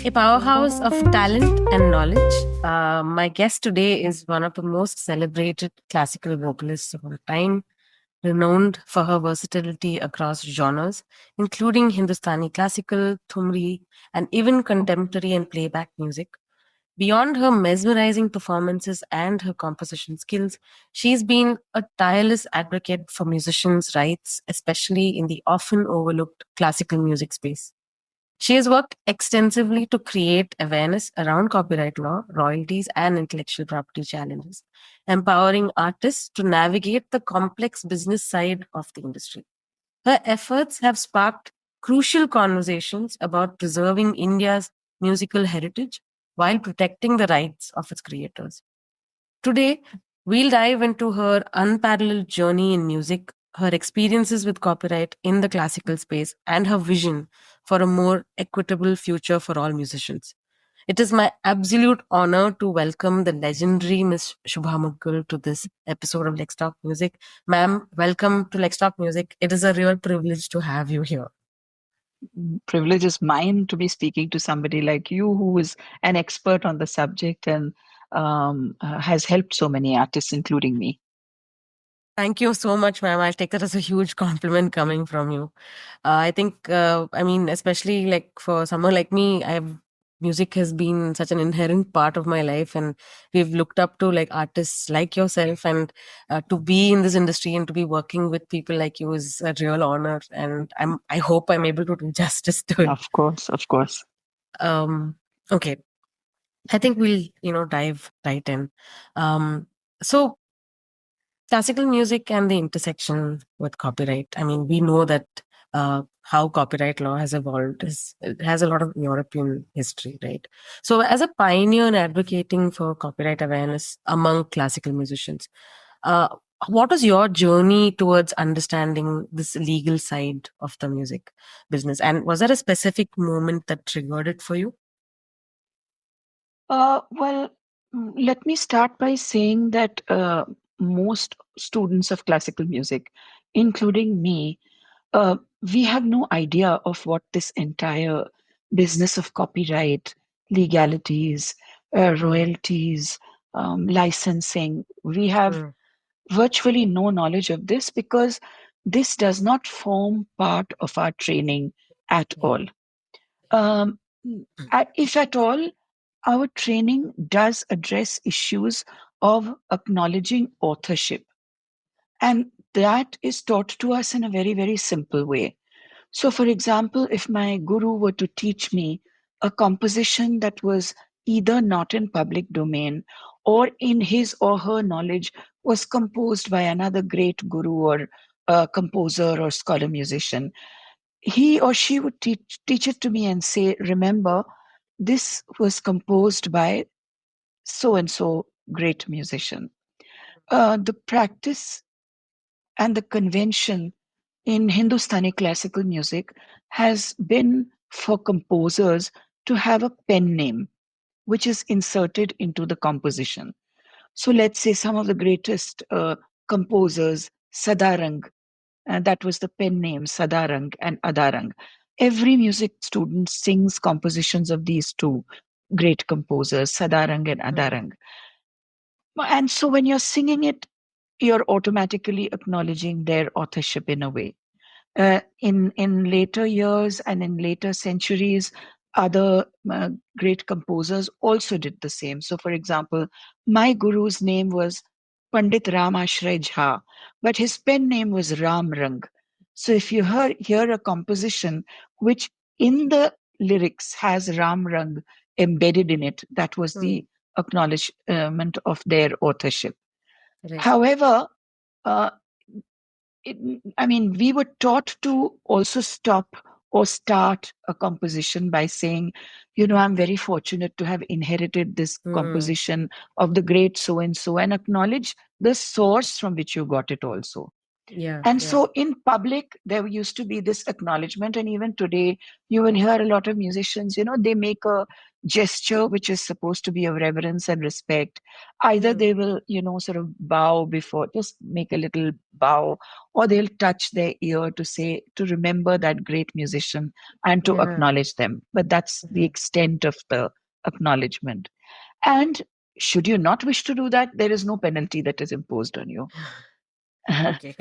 A powerhouse of talent and knowledge. My guest today is one of the most celebrated classical vocalists of all time, renowned for her versatility across genres, including Hindustani classical, Thumri, and even contemporary and playback music. Beyond her mesmerizing performances and her composition skills, she's been a tireless advocate for musicians' rights, especially in the often overlooked classical music space. She has worked extensively to create awareness around copyright law, royalties, and intellectual property challenges, empowering artists to navigate the complex business side of the industry. Her efforts have sparked crucial conversations about preserving India's musical heritage while protecting the rights of its creators. Today, we'll dive into her unparalleled journey in music, her experiences with copyright in the classical space, and her vision for a more equitable future for all musicians. It is my absolute honor to welcome the legendary Miss Shubha Mudgal to this episode of Let's Talk Music. Ma'am, welcome to Let's Talk Music. It is a real privilege to have you here. Privilege is mine to be speaking to somebody like you who is an expert on the subject and has helped so many artists, including me. Thank you so much, ma'am. I'll take that as a huge compliment coming from you. I think, I mean, especially like for someone like me, I've music has been such an inherent part of my life, and we've looked up to like artists like yourself, and to be in this industry and to be working with people like you is a real honor. And I hope I'm able to do justice to it. Of course, of course. Um, okay, I think we'll dive right in. So classical music and the intersection with copyright. I mean, we know that how copyright law has evolved it has a lot of European history, right? So, as a pioneer in advocating for copyright awareness among classical musicians, uh, what was your journey towards understanding this legal side of the music business? And was there a specific moment that triggered it for you? Well, let me start by saying that most students of classical music, including me, we have no idea of what this entire business of copyright, legalities, Mm, royalties, licensing, we have mm, virtually no knowledge of this because this does not form part of our training at yeah. all. Um, if at all, our training does address issues of acknowledging authorship, and that is taught to us in a very, very simple way. So, for example, if my guru were to teach me a composition that was either not in public domain or in his or her knowledge was composed by another great guru or composer or scholar musician, he or she would teach it to me and say, remember, this was composed by so and so great musician. The practice and the convention in Hindustani classical music has been for composers to have a pen name which is inserted into the composition. So let's say some of the greatest composers, Sadarang, that was the pen name, Sadarang and Adarang. Every music student sings compositions of these two great composers, Sadarang and Mm, Adarang. And so when you're singing it, you're automatically acknowledging their authorship in a way. In later years and in later centuries, other great composers also did the same. So, for example, my guru's name was Pandit Ram Ashray Jha, but his pen name was Ram Rang. So, if you hear a composition which in the lyrics has Ram Rang embedded in it, that was mm, the acknowledgement of their authorship. right. However, uh, it, I mean, we were taught to also stop or start a composition by saying, I'm very fortunate to have inherited this Mm, composition of the great so and so, and acknowledge the source from which you got it also. Yeah, And yeah, so in public, there used to be this acknowledgement. And even today, you will hear a lot of musicians, they make a gesture which is supposed to be of reverence and respect. Either yeah, they will, sort of bow before, just make a little bow, or they'll touch their ear to say, to remember that great musician and to yeah. acknowledge them. But that's the Mhm. extent of the acknowledgement. And should you not wish to do that, there is no penalty that is imposed on you. Okay.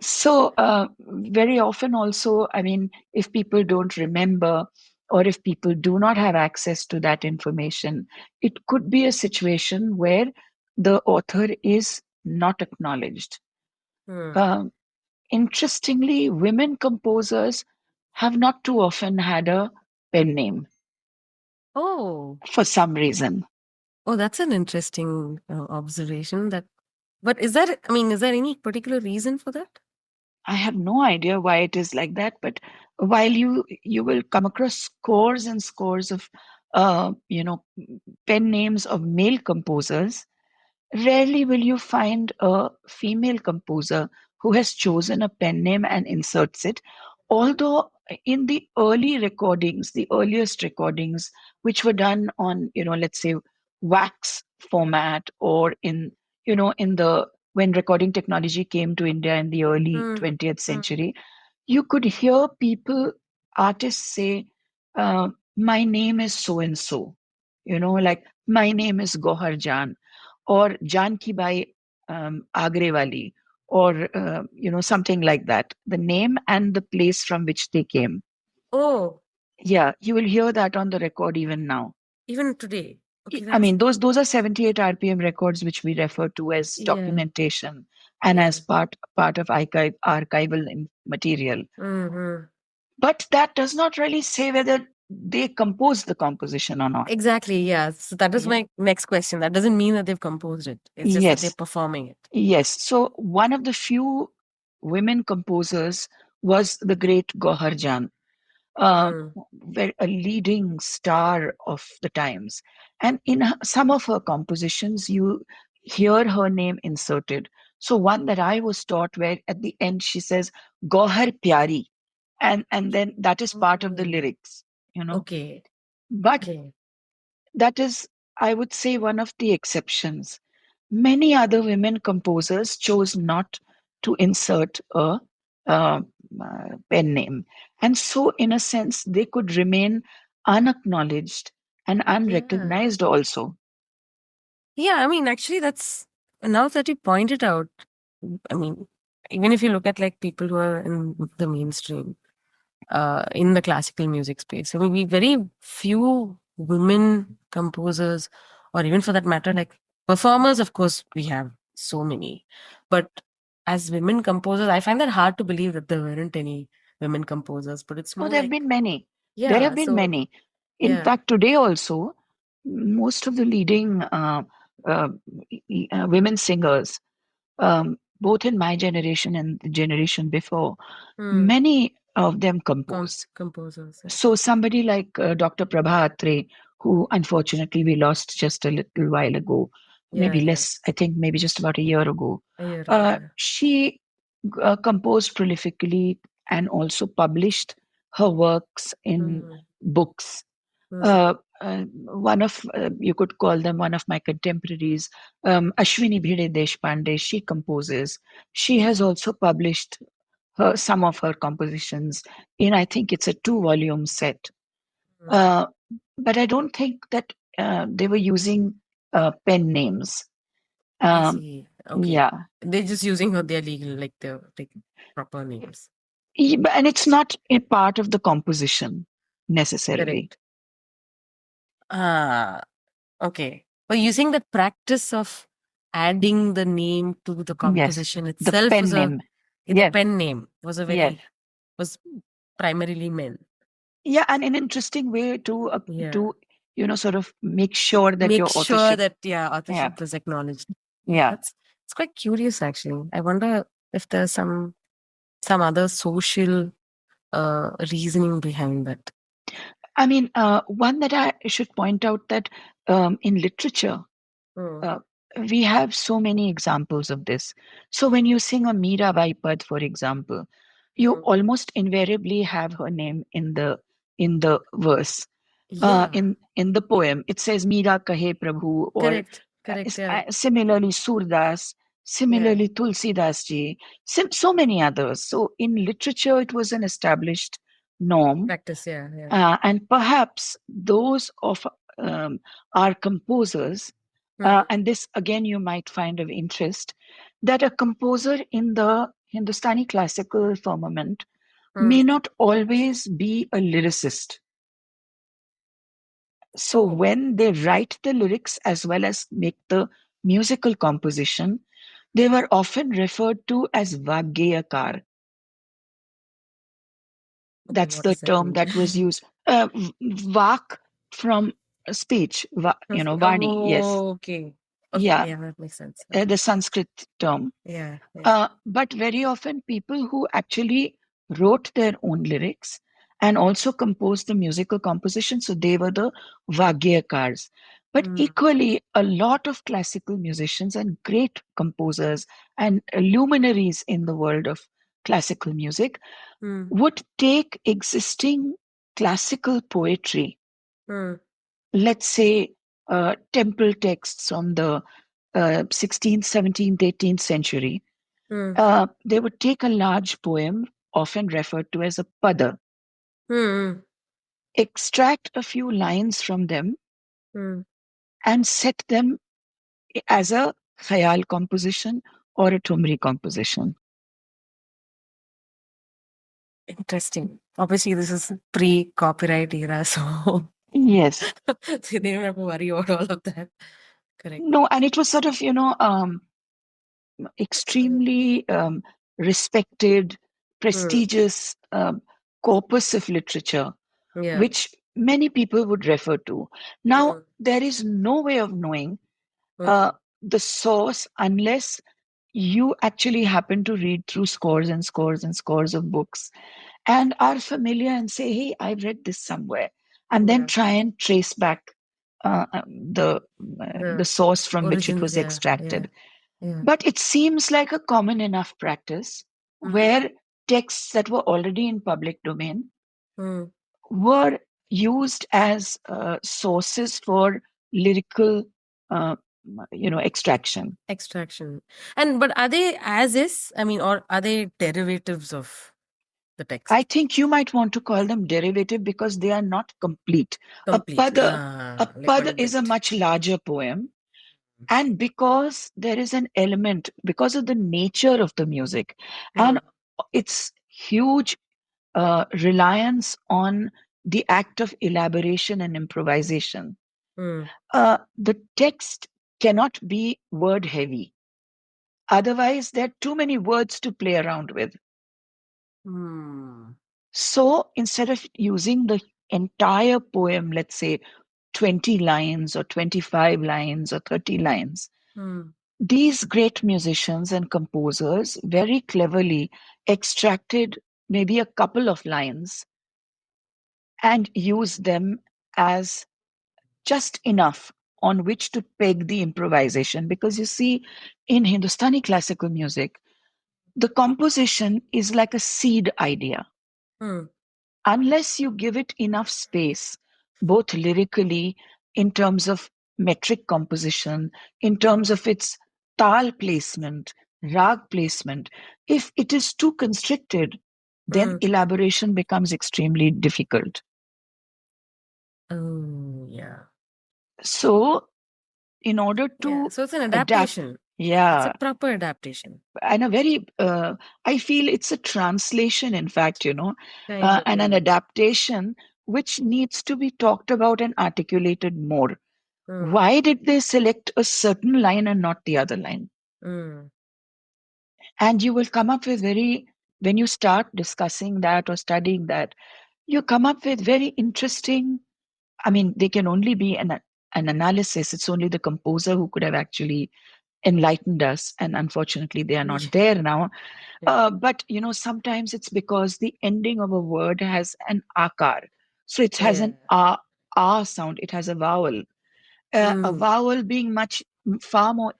So, very often, also, I mean, if people don't remember or if people do not have access to that information, it could be a situation where the author is not acknowledged. Hmm. Um, Interestingly, women composers have not too often had a pen name Oh, for some reason. oh, that's an interesting observation. But is there? I mean, is there any particular reason for that? I have no idea why it is like that, but while you will come across scores and scores of pen names of male composers, rarely will you find a female composer who has chosen a pen name and inserts it. Although in the early recordings, the earliest recordings, which were done on, let's say wax format, or in the when recording technology came to India in the early Hmm. 20th Hmm. century, you could hear people, artists say, my name is so and so, like my name is Gohar Jan, or Janki Bai Agre Wali, or something like that. The name and the place from which they came. Oh, Yeah, you will hear that on the record even now. even today. Okay, I that's mean, those are 78 RPM records, which we refer to as yeah, documentation and yeah. as part of archival material. Mm-hmm. But that does not really say whether they composed the composition or not. Exactly. Yeah. So that is Yeah. my next question. That doesn't mean that they've composed it. It's just that they're Yes. performing it. Yes. So one of the few women composers was the great Gohar Jan, uh, Mm. a leading star of the times. And in some of her compositions, you hear her name inserted. So one that I was taught, where at the end she says Gohar Pyari, and then that is part of the Mm. lyrics, you know. Okay. But Okay. that is, I would say, one of the exceptions. Many other women composers chose not to insert a uh, pen name. And so, in a sense, they could remain unacknowledged and Yeah. unrecognized also. Yeah. I mean, actually, that's now that you point it out. I mean, even if you look at like people who are in the mainstream, in the classical music space, I mean, we very few women composers, or even for that matter, like performers. Of course, we have so many, but as women composers, I find that hard to believe that there weren't any women composers. But it's Oh, more there have like, been many. There have yeah. been So many. In yeah. fact, today also, most of the leading uh, women singers, both in my generation and the generation before, Hmm. many of them compose. Composers. Yeah. So somebody like Dr. Prabha Atre, who unfortunately we lost just a little while ago, Yeah. maybe Yeah. less, I think maybe just about a year ago, A year ago. Yeah. she composed prolifically and also published her works in Hmm. books. Hmm. Uh, one of, you could call them one of my contemporaries, Ashwini Bhide Deshpande, she composes. She has Hmm. also published some of her compositions in, I think it's a 2-volume set. Hmm. Uh, but I don't think that they were using pen names. I Um, see. Okay. yeah. They're just using her, their legal, like the like proper names. And it's not a part of the composition necessarily. Correct. Ah, okay. But using the practice of adding the name to the Yes. composition The itself pen was name. the Yes. pen name Yes. was primarily men. Yeah, and an interesting way Yeah. to sort of make sure that Make your sure authorship. that, yeah, Yeah. authorship is acknowledged. Yeah. That's it's quite curious actually. I wonder if there's some other social reasoning behind that. I mean, one that I should point out, that in literature, Hmm. uh, we have so many examples of this. So when you sing a Meera Bai Pad, for example, you Mm. almost invariably have her name in the verse. Yeah. In the poem, it says Meera Kahe Prabhu, or Correct. Correct. Yeah. similarly Surdas, Yeah. similarly Tulsidas ji, so many others. So in literature, it was an established norm, Practice. Yeah. Yeah. and perhaps those of um, our composers, Mm. and this again you might find of interest, that a composer in the Hindustani classical firmament may Mm. not always be a lyricist. So Oh. when they write the lyrics as well as make the musical composition, they were often referred to as Vagyakar. Okay. That's What the does that term mean? that was used. Vak from speech, Vani, yes. Oh, okay. Okay. Yeah, Yeah, that makes sense. Okay. the Sanskrit term. Yeah. Yeah. But very often, people who actually wrote their own lyrics and also composed the musical composition, so they were the Vagyakars. But Mm. equally, a lot of classical musicians and great composers and luminaries in the world of classical music Mm. would take existing classical poetry, Mm. let's say temple texts from the 16th, 17th, 18th century. Mm. They would take a large poem, often referred to as a pada, Mm. extract a few lines from them, Mm. and set them as a khayal composition or a tumri composition. Interesting. Obviously, this is pre-copyright era, so Yes. they didn't have to worry about all of that. Correct. No, and it was sort of, Mm. extremely respected, Mm. prestigious corpus of literature, Yeah. which many people would refer to. Now, Mm. there is no way of knowing Mm. uh, the source unless you actually happen to read through scores and scores and scores of books and are familiar and say, hey, I've read this somewhere, and then Yeah. try and trace back the The source from which it origins. was Yeah. Yeah. extracted. Yeah. But it seems like a common enough practice Mm. where texts that were already in public domain Mm. were used as sources for lyrical, uh, extraction. Extraction. And but are they as is? I mean, or are they derivatives of the I text? think you might want to call them derivative because they are not complete. A Complete. pada, a Like pada one is a bit. much larger poem, and because there is an element, because of the nature of the music and Mm. its huge reliance on the act of elaboration and improvisation, Mm. the text cannot be word heavy. Otherwise, there are too many words to play around with. Mm. So instead of using the entire poem, let's say 20 lines or 25 lines or 30 lines, Mm. these great musicians and composers very cleverly extracted maybe a couple of lines and used them as just enough on which to peg the improvisation. Because you see, in Hindustani classical music, the composition is like a seed idea. Mm. Unless you give it enough space, both lyrically, in terms of metric composition, in terms of its tal placement, rag placement, if it is too constricted, then Mm. elaboration becomes extremely difficult. Oh, yeah. So, in order Yeah. to So it's an adapt, adaptation. It's a yeah, proper adaptation. and a very, I feel it's a translation, in fact, Kind of, and an yeah. adaptation which needs to be talked about and articulated more. Mm. Why did they select a certain line and not the other line? Mm. And you will come up with when you start discussing that or studying that, you come up with very interesting, I mean, they can only be an analysis. It's only the composer who could have actually enlightened us. And unfortunately, they are not there now. Yeah. But sometimes it's because the ending of a word has an akar. So it has Yeah. an sound, it has a vowel. A Mm. vowel being far more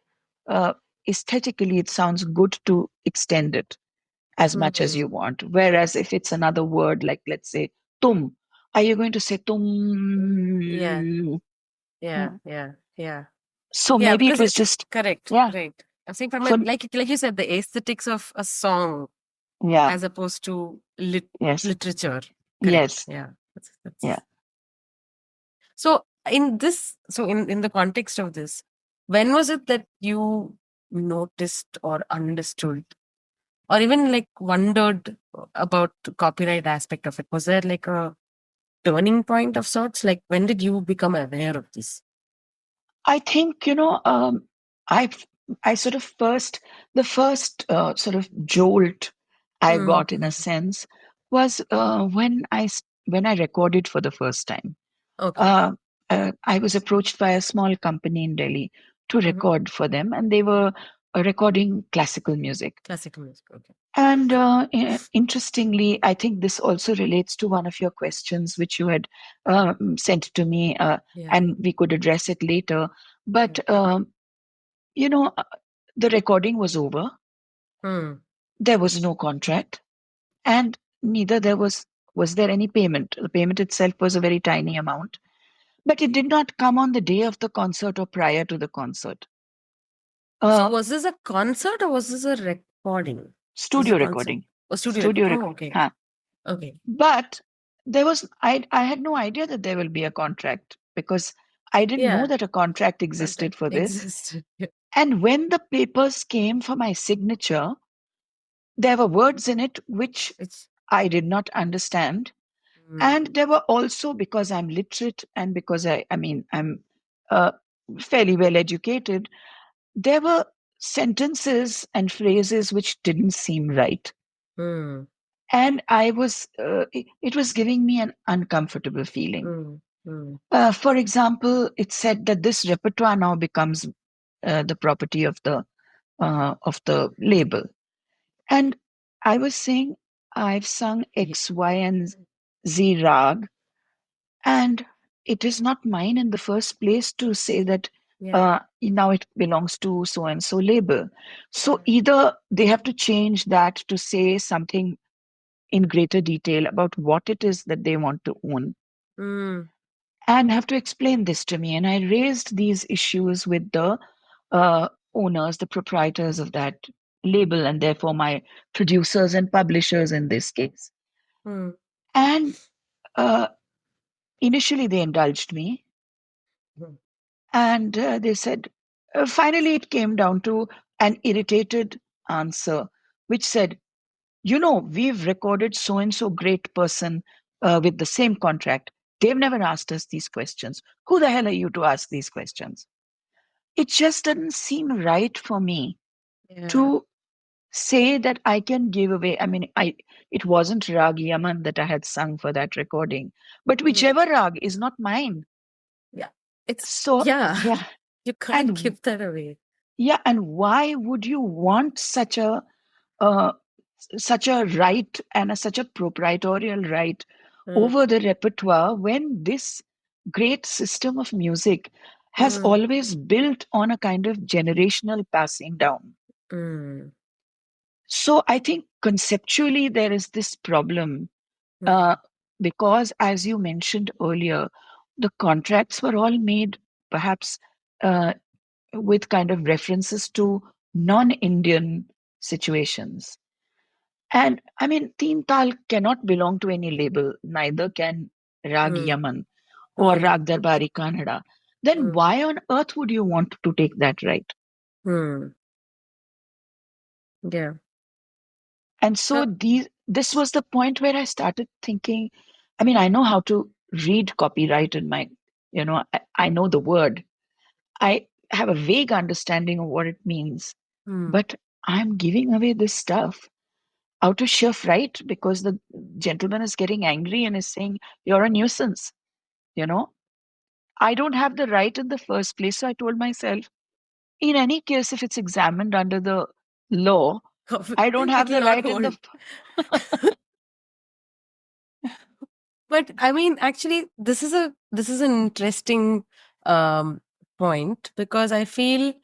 uh, aesthetically it sounds good to extend it as much as you Hmm. want. Whereas if it's another word, like let's say tum, are you going to say Yeah, tum? yeah, Yeah. yeah, yeah. So Yeah, maybe it because was just, correct, yeah, correct. I'm saying from for, a like you said, the aesthetics of a song yeah, as opposed to yes, literature. Correct. yes, Yeah. yeah. So in the context of this, when was it that you noticed or understood or even like wondered about the copyright aspect of it? Was there like a turning point of sorts? Like when did you become aware of this? I think, I I sort of the first sort of jolt I Mm. got in a sense was when I recorded for the first time. Okay. Uh, I was approached by a small company in Delhi to Hmm. record for them, and they were recording classical music. Classical music. Okay. And interestingly, I think this also relates to one of your questions, which you had sent to me, Yeah. and we could address it later. Yeah. But you know, uh, the recording was over. Hmm. There was no contract, and neither was there any payment. The payment itself was a very tiny amount, but it did not come on the day of the concert or prior to the concert. So Uh, was this a concert or was this a recording? Was it a Studio concert? recording, A studio studio recording? Oh, record. okay. Huh. Okay. But I had no idea that there will be a contract because I didn't know Yeah. that a contract existed Contract for this. existed. Yeah. And when the papers came for my signature, there were words in it which It's I did not understand. And mm, there were also, because I'm literate and because I'm uh, fairly well educated, there were sentences and phrases which didn't seem right. mm, And it was giving me an uncomfortable feeling. mm, mm, For example, it said that this repertoire now becomes the property of the label. And I was saying, I've sung ye- X, Y, and Z rag, and it is not mine in the first place to say that yeah. now it belongs to so and so label. So Mm, either they have to change that to say something in greater detail about what it is that they want to own mm, and have to explain this to me. And I raised these issues with the owners, the proprietors of that label, and therefore my producers and publishers in this case. mm, And uh, initially they indulged me, mm, and they said, finally, it came down to an irritated answer, which said, we've recorded so and so great person with the same contract. They've never asked us these questions. Who the hell are you to ask these questions? It just doesn't seem right for me yeah. to say that I can give away. I mean, it wasn't Rag Yaman that I had sung for that recording, but Mm, whichever rag is not mine. yeah. It's So yeah. yeah, You can't and give that away. yeah, and why would you want uh, such a right and such a proprietorial right Mm, over the repertoire when this great system of music has mm, always built on a kind of generational passing down? mm, So I think conceptually there is this problem uh, mm, because, as you mentioned earlier, the contracts were all made perhaps uh, with kind of references to non-Indian situations. And I mean, Teen Tal cannot belong to any label, neither can Rag mm, Yaman or mm, Rag Darbari Kannada. Then mm, why on earth would you want to take that right? mm. Yeah. And so Uh, this was the point where I started thinking, I mean, I know how to read copyright in my, I know the word. I have a vague understanding of what it means, mm. but I'm giving away this stuff out of sheer fright because the gentleman is getting angry and is saying, you're a nuisance, you know? I don't have the right in the first place. So I told myself, in any case, if it's examined under the law, I don't have It'll the not right in hold. the. But I mean, actually, this is an interesting um, point because I feel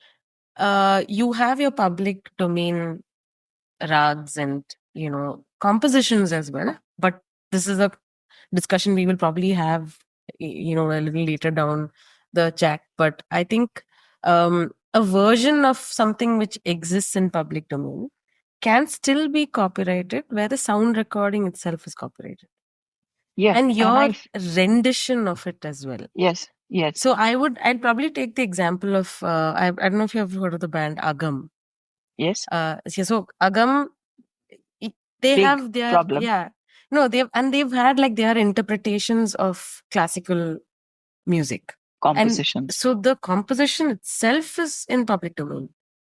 You have your public domain rags and compositions as well, but this is a discussion we will probably have a little later down the chat. But I think a version of something which exists in public domain can still be copyrighted where the sound recording itself is copyrighted Yeah, and and your rendition of it as well. yes, yes, So I'd probably take the example of I don't know if you have heard of the band Agam. yes, So Agam, i- they big have their, problem. yeah, no, they've had like their interpretations of classical music, and Compositions. so the composition itself is in public domain,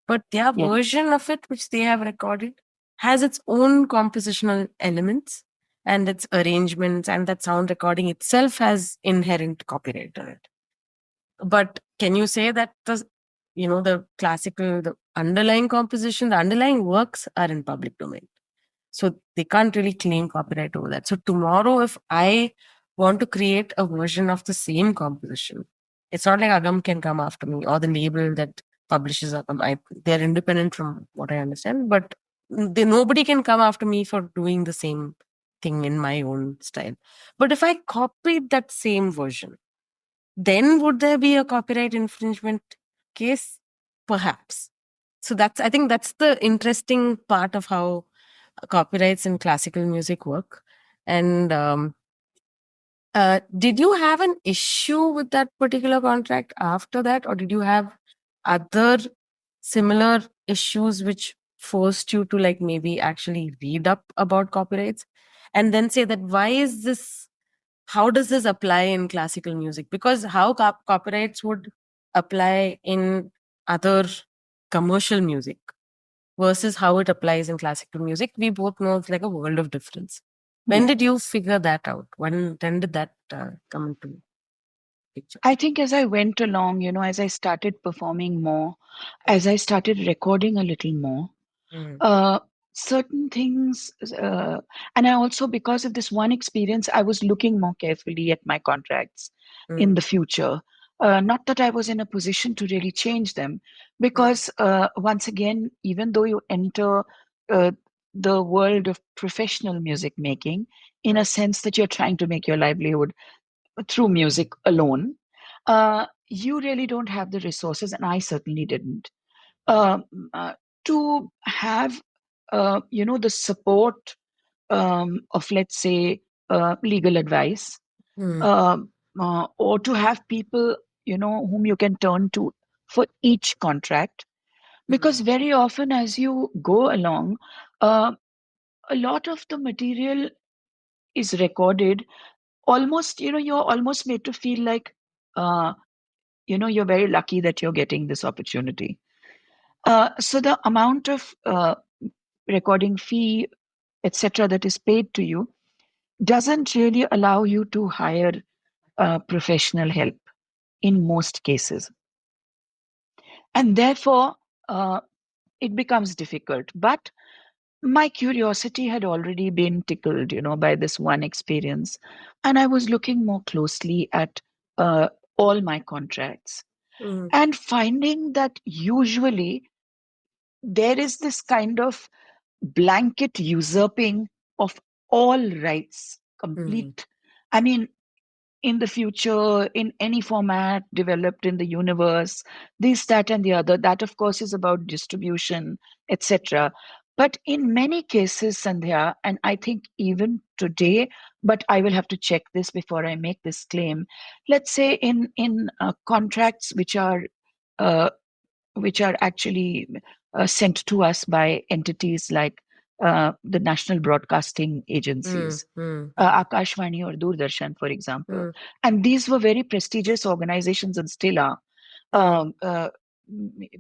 but their Yeah, version of it which they have recorded has its own compositional elements and its arrangements, and that sound recording itself has inherent copyright on it. But can you say that the classical, the underlying composition, the underlying works are in public domain? So they can't really claim copyright over that. So tomorrow, if I want to create a version of the same composition, it's not like Agam can come after me or the label that publishes Agam. They're independent from what I understand, but nobody can come after me for doing the same thing in my own style. But if I copied that same version, then would there be a copyright infringement case? Perhaps. So I think that's the interesting part of how copyrights in classical music work. And did you have an issue with that particular contract after that, or did you have other similar issues which forced you to like maybe actually read up about copyrights and then say that why is this, how does this apply in classical music? Because how copyrights would apply in other commercial music versus how it applies in classical music, we both know it's like a world of difference. When yeah. did you figure that out? When did that come into picture? I think as I went along, as I started performing more, as I started recording a little more, Mm, uh, certain things, and I also, because of this one experience, I was looking more carefully at my contracts in mm, the future. Not that I was in a position to really change them, mm, because once again, even though you enter uh, the world of professional music making, in a mm, sense that you're trying to make your livelihood through music alone, you really don't have the resources, and I certainly didn't, um, uh, to have the support of, let's say, legal advice, mm, um, or to have people whom you can turn to for each contract, because mm, very often as you go along, uh, a lot of the material is recorded, almost, you're almost made to feel like uh, you're very lucky that you're getting this opportunity. So the amount of recording fee, etc., that is paid to you doesn't really allow you to hire professional help in most cases. And therefore, uh, it becomes difficult. But my curiosity had already been tickled, by this one experience. And I was looking more closely at uh, all my contracts mm, and finding that usually there is this kind of blanket usurping of all rights, mm, complete. I mean, in the future, in any format developed in the universe, this, that, and the other. That, of course, is about distribution, etc. But in many cases, Sandhya, and I think even today, but I will have to check this before I make this claim. Let's say in contracts uh, which are actually sent to us by entities like the national broadcasting mm, agencies, mm, Akashvani or Doordarshan, for example. mm, And these were very prestigious organizations and still are. mm. Um, uh,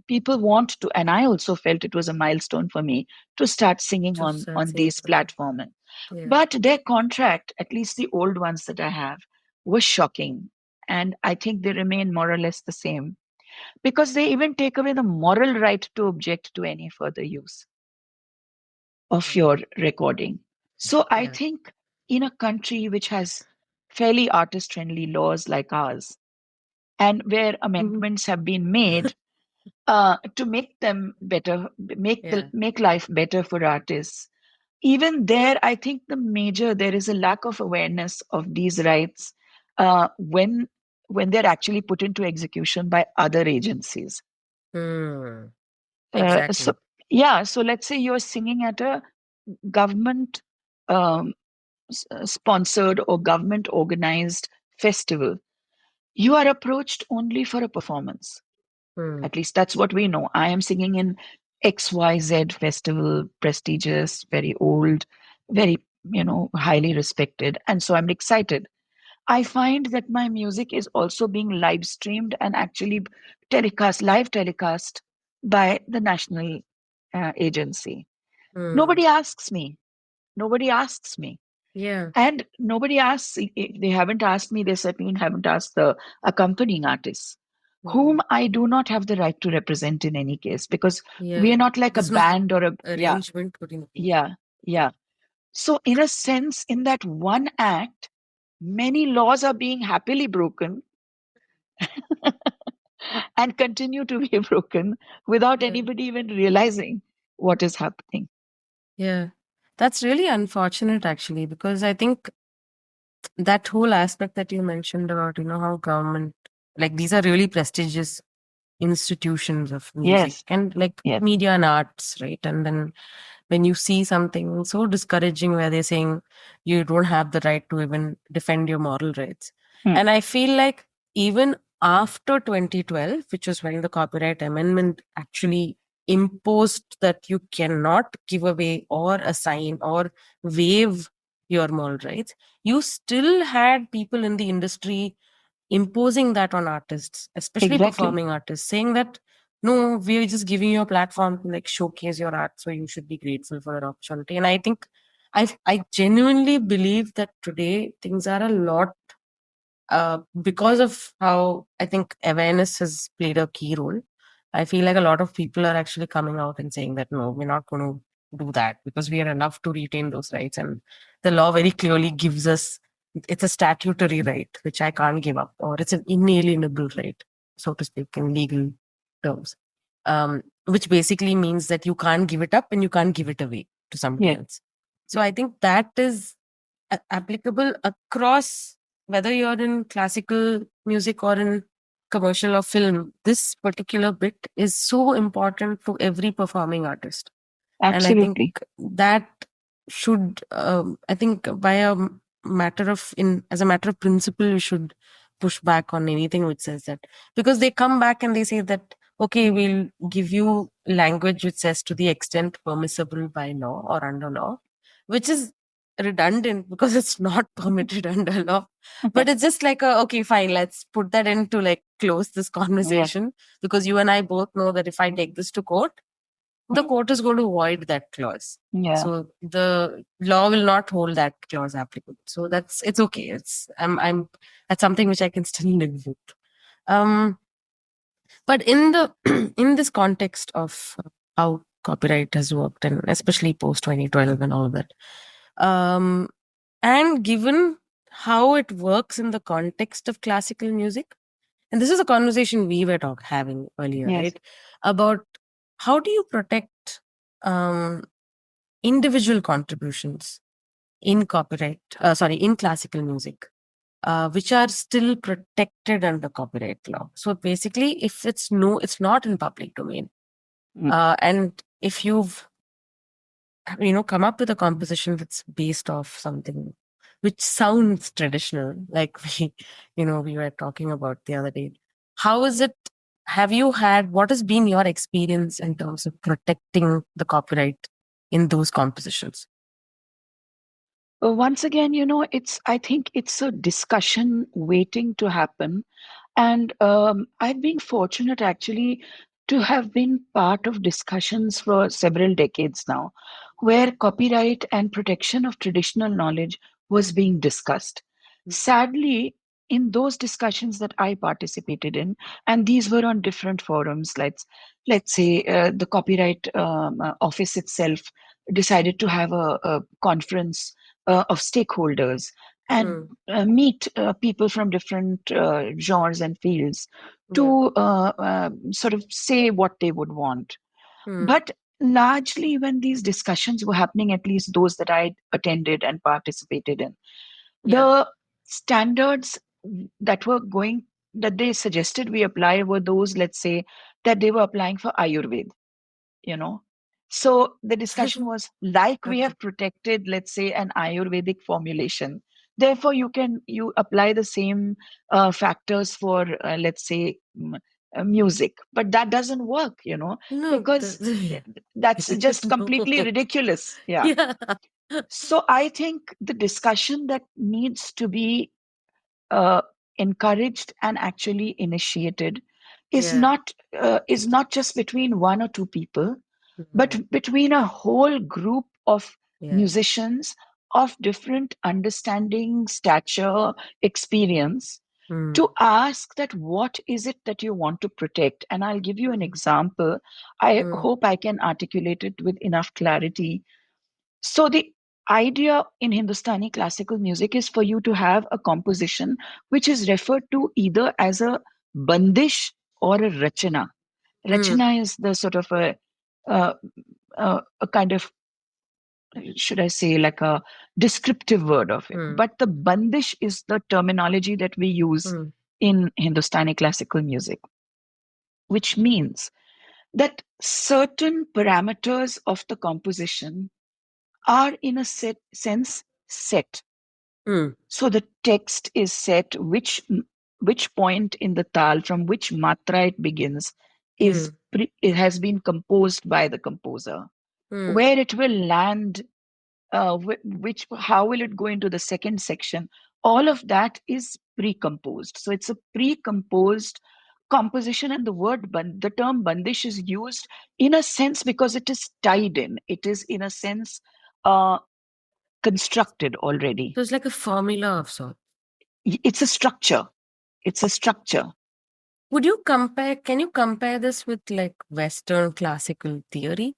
People want to, and I also felt it was a milestone for me to start singing To start on seeing these something. platforms. Yeah. But their contract, at least the old ones that I have, was shocking. And I think they remain more or less the same, because they even take away the moral right to object to any further use of Mm, your recording. So I yeah. think in a country which has fairly artist friendly laws like ours, and where Mhm. amendments have been made, to make them better, Yeah. make life better for artists. Even there, I think there is a lack of awareness of these rights when they're actually put into execution by other agencies. Hmm. So Exactly. yeah, so let's say you're singing at a government um, sponsored or government organized festival. You are approached only for a performance. Hmm. At least that's what we know. I am singing in XYZ festival, prestigious, very old, very, highly respected. And so I'm excited. I find that my music is also being live streamed and actually live telecast by the national agency. Hmm. Nobody asks me. Nobody asks me. Yeah. And nobody asks, if they haven't asked me, they certainly haven't asked the accompanying artists, Hmm. whom I do not have the right to represent in any case, because we Yeah. are not like a There's no band or yeah, arrangement between the both. yeah, yeah. So, in a sense, in that one act, many laws are being happily broken and continue to be broken without Yeah. anybody even realizing what is happening. Yeah. That's really unfortunate actually, because I think that whole aspect that you mentioned about, how government, like these are really prestigious institutions of music Yes, and like yes. media and arts, right? And then when you see something so discouraging where they're saying you don't have the right to even defend your moral rights. Hmm. And I feel like even after 2012, which was when the Copyright Amendment actually imposed that you cannot give away or assign or waive your moral rights, you still had people in the industry imposing that on artists, especially Exactly. performing artists, saying that no, we're just giving you a platform to like showcase your art, so you should be grateful for that opportunity. And I think I genuinely believe that today things are a lot because of how I think awareness has played a key role. I feel like a lot of people are actually coming out and saying that no, we're not going to do that because we are enough to retain those rights. And the law very clearly gives us it's a statutory right, which I can't give up, or it's an inalienable right, so to speak, in legal terms. Which basically means that you can't give it up and you can't give it away to somebody Yes. else. So I think that is applicable across whether you're in classical music or in commercial or film. This particular bit is so important to every performing artist, and I think Absolutely. that should I think by matter of in as a matter of principle you should push back on anything which says that, because they come back and they say that okay, we'll give you language which says to the extent permissible by law or under law, which is redundant because it's not permitted under law. But it's just like okay, fine, let's put that in to like close this Yes. conversation, because you and I both know that if I take this to court, the court is going to void that clause. Yeah. So the law will not hold that clause applicable. So it's okay. I'm that's something which I can still live with. Um, but in the in this context of how copyright has worked, and especially post 2012 and all of that, um, and given how it works in the context of classical music, and this is a conversation we were having earlier, Yes. right? About how do you protect um, individual contributions in in classical music, which are still protected under copyright law. So basically, if it's not in public domain, Mm. and if you've come up with a composition that's based off something which sounds traditional, like we were talking about the other day. How is it, what has been your experience in terms of protecting the copyright in those compositions? Once again, I think it's a discussion waiting to happen. And I've been fortunate actually to have been part of discussions for several decades now, where copyright and protection of traditional knowledge was being discussed. Sadly, in those discussions that I participated in, and these were on different forums, let's say the Copyright Office itself decided to have a conference of stakeholders, and Mm. meet people from different genres and fields Yeah. to sort of say what they would want. Mm. But largely, when these discussions were happening, at least those that I attended and participated in, Yeah. the standards that were going that they suggested we apply were those, let's say, that they were applying for Ayurveda, you know. So the discussion was like we Okay. have protected, let's say, an Ayurvedic formulation. Therefore, you apply the same factors for, let's say, music, but that doesn't work, No. because that's just completely No. ridiculous. Yeah. Yeah. So I think the discussion that needs to be uh, encouraged and actually initiated Yeah. is not just between one or two people, Mm. but between a whole group of Yeah. musicians of different understanding, stature, experience, Mm. to ask that what is it that you want to protect. And I'll give you an Mm. example. I Mm. hope I can articulate it with enough clarity. So the idea in Hindustani classical music is for you to have a composition which is referred to either as a bandish or a rachana. Mm. Rachana is the sort of uh, a kind of, should I say, like a descriptive word of it. Mm. But the bandish is the terminology that we use Mm. in Hindustani classical music, which means that certain parameters of the composition are in a sense set. Mm. So the text is set, which point in the tal, from which matra it begins, Mm. it has been composed by the composer. Mm. Where it will land, which how will it go into the second section? All of that is pre-composed. So it's a pre-composed composition, and the term bandish is used in a sense because it is tied in. It is in a sense uh, constructed already. So it's like a formula of sorts. It's a structure. It's a structure. Would you compare, can you compare this with like Western classical theory?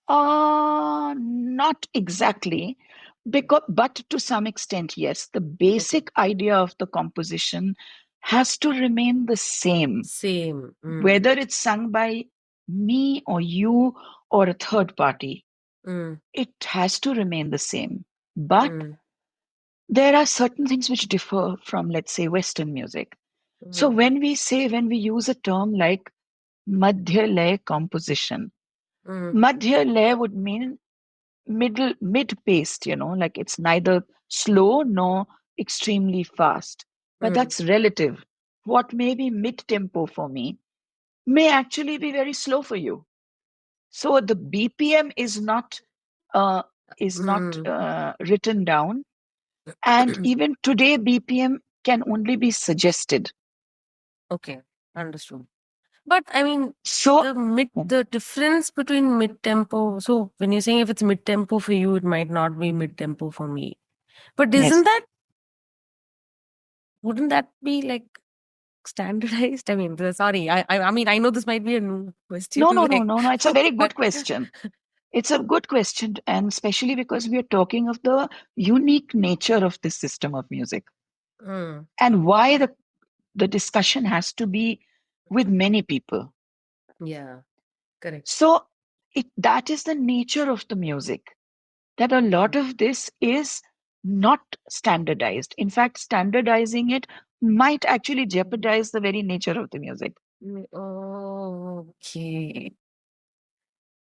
Not exactly, but to some extent, yes. The Okay. basic idea of the composition has to remain the same, Same. Mm. whether it's sung by me or you or a third party. Mm. It has to remain the same. But Mm. there are certain things which differ from, let's say, Western music. So Mm. when we use a term like Madhya Lay composition, Mm. Madhya Lay would mean mid-paced, like it's neither slow nor extremely fast. But Mm. that's relative. What may be mid-tempo for me may actually be very slow for you. So the BPM uh, is not Mm. written down, and even today BPM can only be suggested. Okay. Understood. But I mean, So the difference between mid tempo. So when you're saying if it's mid tempo for you, it might not be mid tempo for me. But yes, wouldn't that be like standardized? I mean, sorry. I mean, I know this might be a new question, no, no, no, like, no, no. It's a very but good question. It's a good question, and especially because we are talking of the unique nature of this system of music mm, and why the discussion has to be with many people. yeah, correct. So that is the nature of the music, that a lot of this is not standardized. In fact, standardizing it might actually jeopardize the very nature of the music. Oh, okay.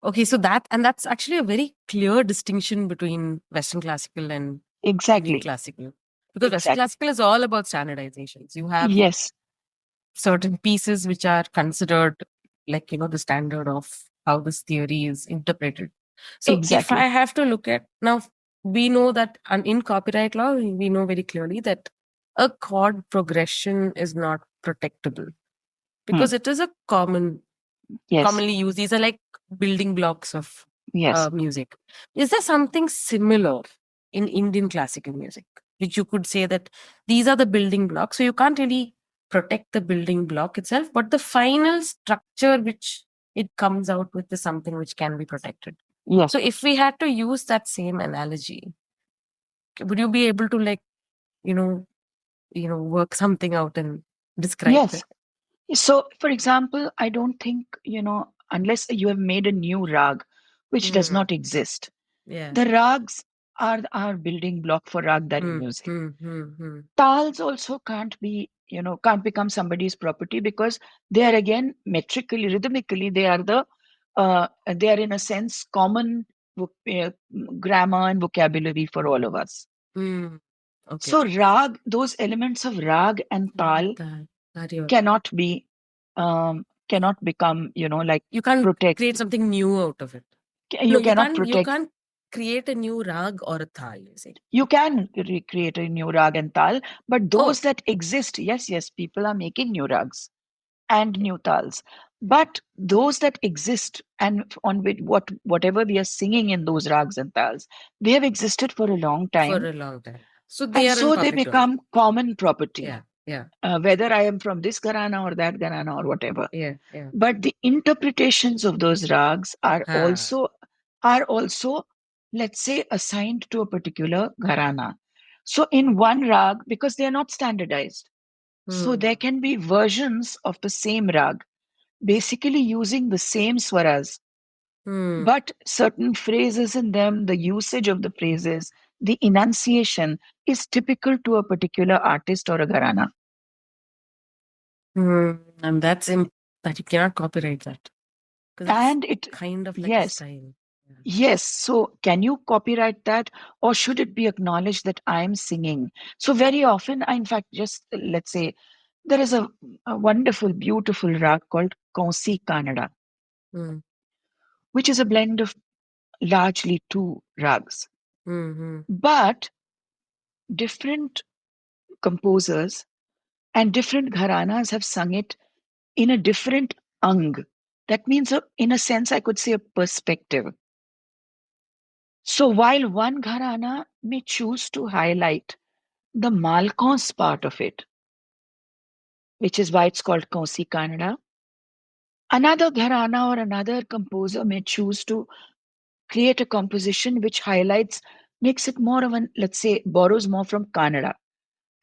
Okay, so that's actually a very clear distinction between Western classical and Indian Exactly. classical. Because Western Exactly. classical is all about standardizations. You have Yes, certain pieces which are considered like, the standard of how this theory is interpreted. So if I exactly. have to look at now, we know that in copyright law, we know very clearly that a chord progression is not protectable Hmm. because it is a Yes, commonly used. These are like building blocks of yes, music. Is there something similar in Indian classical music, which you could say that these are the building blocks? So you can't really protect the building block itself, but the final structure which it comes out with is something which can be protected. yes. So if we had to use that same analogy, Would you be able to like, you know, work something out and describe Yes. that? So, for example, I don't think, unless you have made a new rag, which does Hmm. not exist, Yeah. the rags are our building block for ragdari Hmm. music. Hmm. Hmm. Hmm. Tals also can't become somebody's property because they are again metrically, rhythmically, they are in a sense common grammar and vocabulary for all of us. Hmm. Okay. So rag, those elements of rag and tal That, that you cannot be, cannot become, like you can't protect. create something new out of it. No, You cannot you protect. can't create a new rag or a thal, you say. You can recreate a new rag and tal, but those Oh, that exist, yes, yes, people are making new rags and okay. new tals. Yeah. But those that exist and on which whatever we are singing in those rags and tals, they have existed for a long For time, a long time. So they and are in so they public domain. become common property. Yeah. Yeah. Whether I am from this gharana or that gharana or whatever, Yeah. Yeah. but the interpretations of those rags Ha. are also, let's say, assigned to a particular gharana. So in one rag, because they are not standardized, so Hmm. there can be versions of the same rag basically using the same swaras, Hmm. but certain phrases in them, the usage of the phrases, the enunciation is typical to a particular artist or a gharana. Hmm. And that you cannot copyright that because it's And it, kind of like a yes, style. Yeah. yes. So can you copyright that, or should it be acknowledged that I'm singing? So very often, in fact, just let's say there is a wonderful, beautiful rag called Konsi Kannada, Hmm. which is a blend of largely two rags. Hmm. Hmm. But different composers and different gharanas have sung it in a different ang. That means, in a sense, I could say a perspective. So while one gharana may choose to highlight the Malkons part of it, which is why it's called Konsi Kannada, another gharana or another composer may choose to create a composition which highlights, makes it more of an, let's say, borrows more from Kannada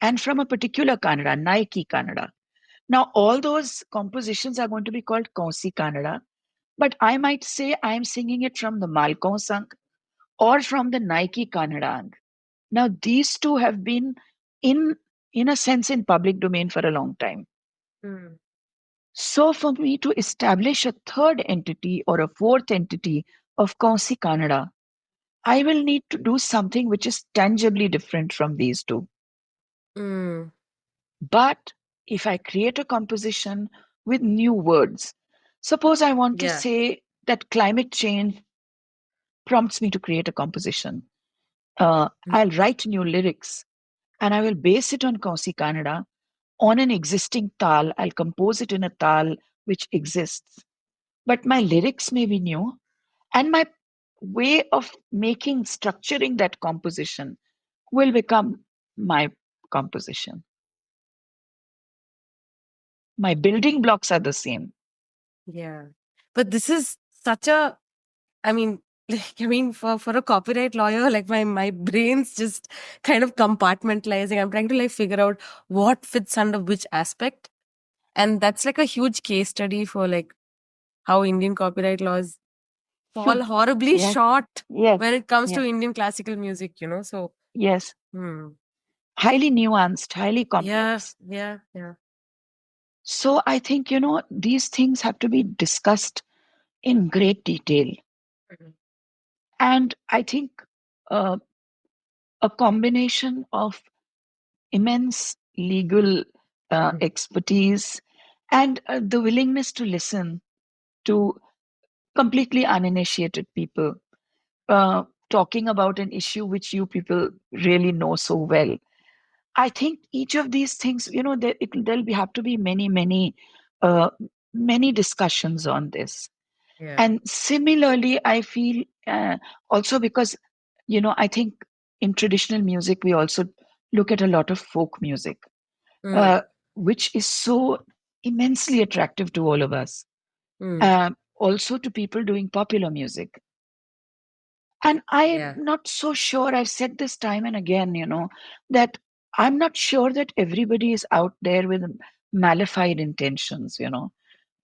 and from a particular Kannada, Naiki Kannada. Now, all those compositions are going to be called Konsi Kannada, but I might say I'm singing it from the Malkon Sang or from the Nike Kannada. Now, these two have been in in a sense in public domain for a long time. Hmm. So, for me to establish a third entity or a fourth entity of Kausi Kannada, I will need to do something which is tangibly different from these two. Hmm. But if I create a composition with new words, suppose I want to Yeah. say that climate change prompts me to create a composition. Hmm. I'll write new lyrics and I will base it on Kausi Kannada on an existing tal. I'll compose it in a tal which exists. But my lyrics may be new, and my way of making, structuring that composition will become my composition. My building blocks are the same. Yeah. But this is such a, I mean, for a copyright lawyer, like my brain's just kind of compartmentalizing. I'm trying to like figure out what fits under which aspect. And that's like a huge case study for like how Indian copyright laws fall Should. horribly Yes, short yes, when it comes yes, to Indian classical music. So, yes. hmm. Highly nuanced, highly Yeah, complex. yeah, yeah. So I think, these things have to be discussed in great detail. Mhm. And I think uh, a combination of immense legal Mhm. expertise and the willingness to listen to completely uninitiated people talking about an issue which you people really know so well. I think each of these things, have to be uh, many discussions on this. Yeah. And similarly, I feel also because, I think in traditional music, we also look at a lot of folk music, Mm, uh, which is so immensely attractive to all of us, mm, also to people doing popular music. And I'm Yeah. not so sure, I've said this time and again, that I'm not sure that everybody is out there with malified intentions,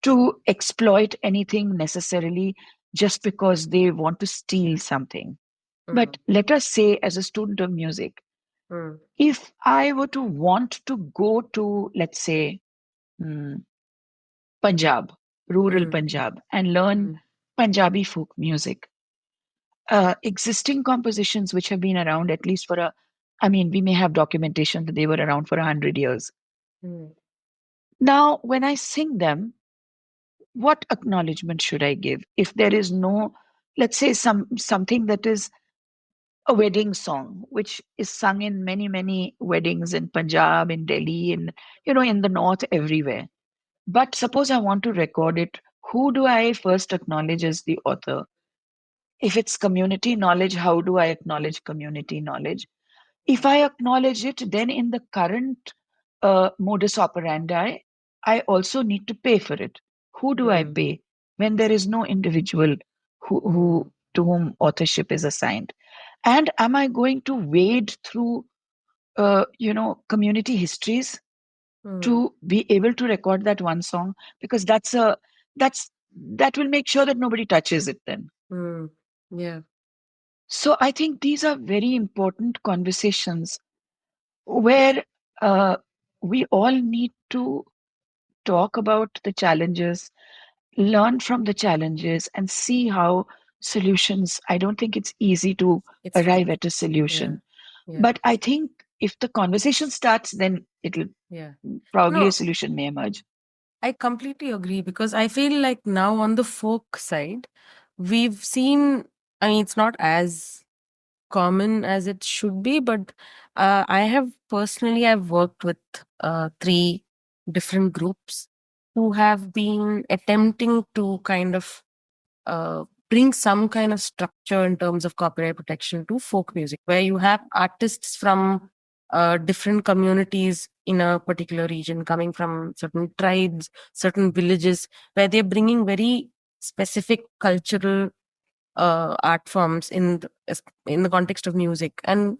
to exploit anything necessarily just because they want to steal something. But Mm, let us say, as a student of music, mm, if I were to want to go to, let's say, hmm, Punjab, rural mm, Punjab, and learn mm, Punjabi folk music, existing compositions which have been around at least for I mean, we may have documentation that they were around for 100 years. mm, Now, when I sing them, what acknowledgement should I give? If there is no, let's say, something that is a wedding song, which is sung in many, many weddings in Punjab, in Delhi, in the north, everywhere. But suppose I want to record it, who do I first acknowledge as the author? If it's community knowledge, how do I acknowledge community knowledge? If I acknowledge it, then in the current modus operandi, I also need to pay for it. Who do I mm, pay when there is no individual mm, who to whom authorship is assigned? And am I going to wade through, community histories mm, to be able to record that one song? Because that's that will make sure that nobody touches it then. mm. Yeah. So I think these are very important conversations where uh, we all need to talk about the challenges, learn from the challenges, and see how solutions. I don't think it's easy to It's arrive found. at a Yeah. solution, Yeah. but I think if the conversation starts, then it'll Yeah. probably a No, solution may emerge. I completely agree because I feel like now on the folk side, we've seen, I mean, it's not as common as it should be, but I have personally, I've worked with three different groups who have been attempting to kind of bring some kind of structure in terms of copyright protection to folk music, where you have artists from different communities in a particular region, coming from certain tribes, certain villages, where they're bringing very specific cultural art forms in the context of music and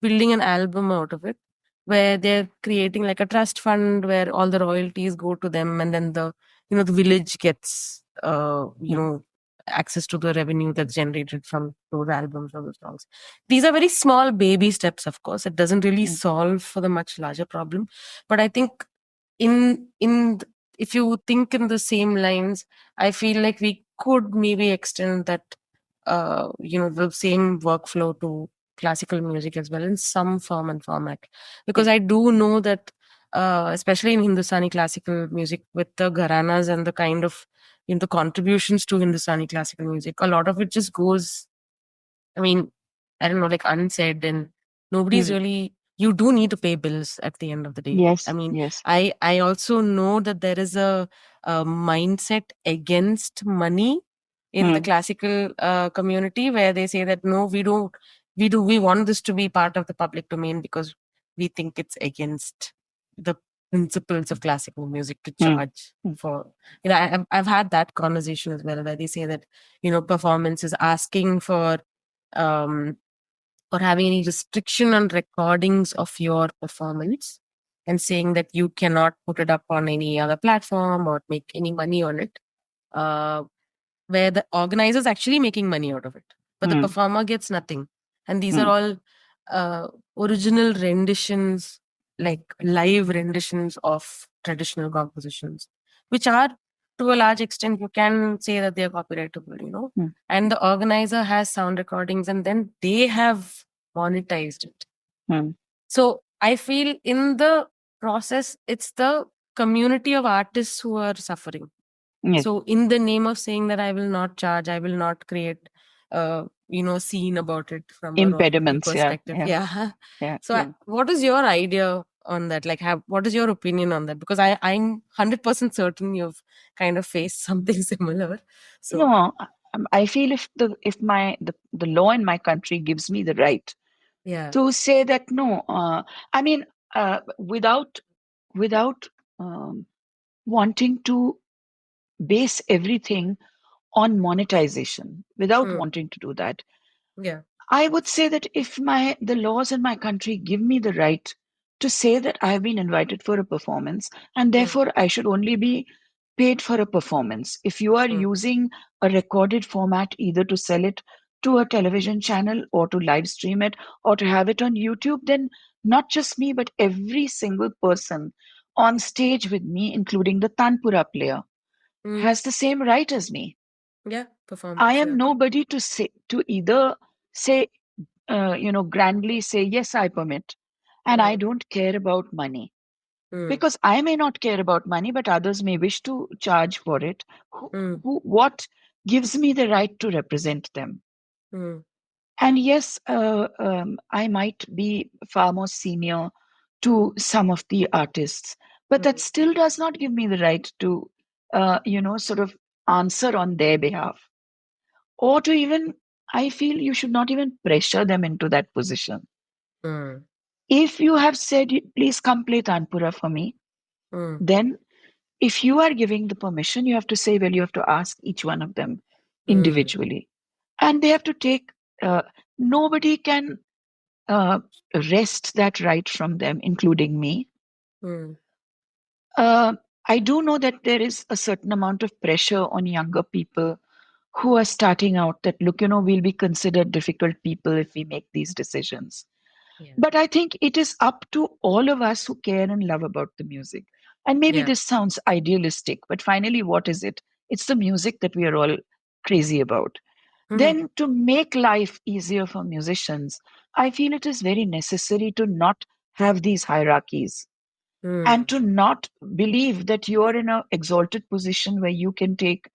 building an album out of it, where they're creating like a trust fund where all the royalties go to them, and then the village gets Mm, access to the revenue that's generated from those albums or those songs. These are very small baby steps, of course. It doesn't really mm, solve for the much larger problem, but I think if you think in the same lines, I feel like we could maybe extend that the same workflow to classical music as well in some form and format, because yeah. I do know that especially in Hindustani classical music, with the gharanas and the kind of the contributions to Hindustani classical music, a lot of it just goes, I mean, I don't know, like unsaid, and nobody's Mm, really. You do need to pay bills at the end of the day. I yes, mean, yes. I also know that there is a mindset against money in the Mm, classical community, where they say that no, we want this to be part of the public domain because we think it's against the principles of classical music to mm, charge mm, for. I've had that conversation as well, where they say that performance is asking um, or having any restriction on recordings of your performance, and saying that you cannot put it up on any other platform or make any money on it, uh, where the organizer is actually making money out of it, but the mm, performer gets nothing. And these are mm, all original renditions, like live renditions of traditional compositions, which are, to a large extent, you can say that they are copyrightable. mm, And the organizer has sound recordings, and then they have monetized it. mm. So I feel in the process, it's the community of artists who are suffering. Yes. So in the name of saying that I will not charge, I will not create scene about it from a royalty Impediments. Yeah, perspective. yeah, Yeah. yeah, So yeah. what is your idea on that? Like, what is your opinion on that? Because I'm 100% certain you've kind of faced something similar. So No, I feel if the law in my country gives me the right yeah. to say that no, I mean, without wanting to base everything on monetization, without Hmm. wanting to do that, Yeah. I would say that if the laws in my country give me the right to say that I have been invited for a performance and Mm, therefore I should only be paid for a performance. If you are mm, using a recorded format either to sell it to a television channel or to live stream it or to have it on YouTube, then not just me, but every single person on stage with me, including the Tanpura player, mm. has the same right as me. Yeah. I Performance. am Yeah. nobody to either say grandly say, yes, I permit. And I Mm, don't care about money mm, because I may not care about money, but others may wish to charge for it. mm, What gives me the right to represent them? mm, And yes, I might be far more senior to some of the artists, but that mm, still does not give me the right to, sort of answer on their behalf or to even, I feel you should not even pressure them into that position. mm, If you have said, please come play Tanpura for me, mm, then if you are giving the permission, you have to say, well, you have to ask each one of them mm, individually. And they have to take, nobody can uh, wrest that right from them, including me. mm, Uh, I do know that there is a certain amount of pressure on younger people who are starting out that, look, we'll be considered difficult people if we make these decisions. yeah. But I think it is up to all of us who care and love about the music. And maybe Yeah. this sounds idealistic, but finally, what is it? It's the music that we are all crazy about. Mm, Then, to make life easier for musicians, I feel it is very necessary to not have these hierarchies and mm, to not believe that you are in an exalted position where you can take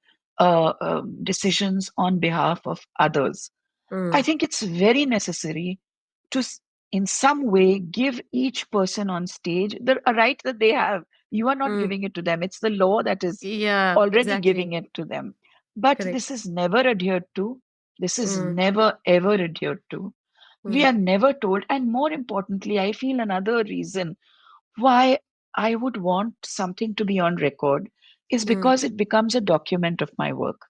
decisions on behalf of others. I mm, think it's very necessary to, in some way, give each person on stage the a right that they have. You are not mm. giving it to them, it's the law that is Yeah. already giving Exactly. it to them. But this Correct. is never adhered to. This is Mm, never, ever adhered to. We mm, are never told. And more importantly, I feel another reason why I would want something to be on record is mm, because it becomes a document of my work.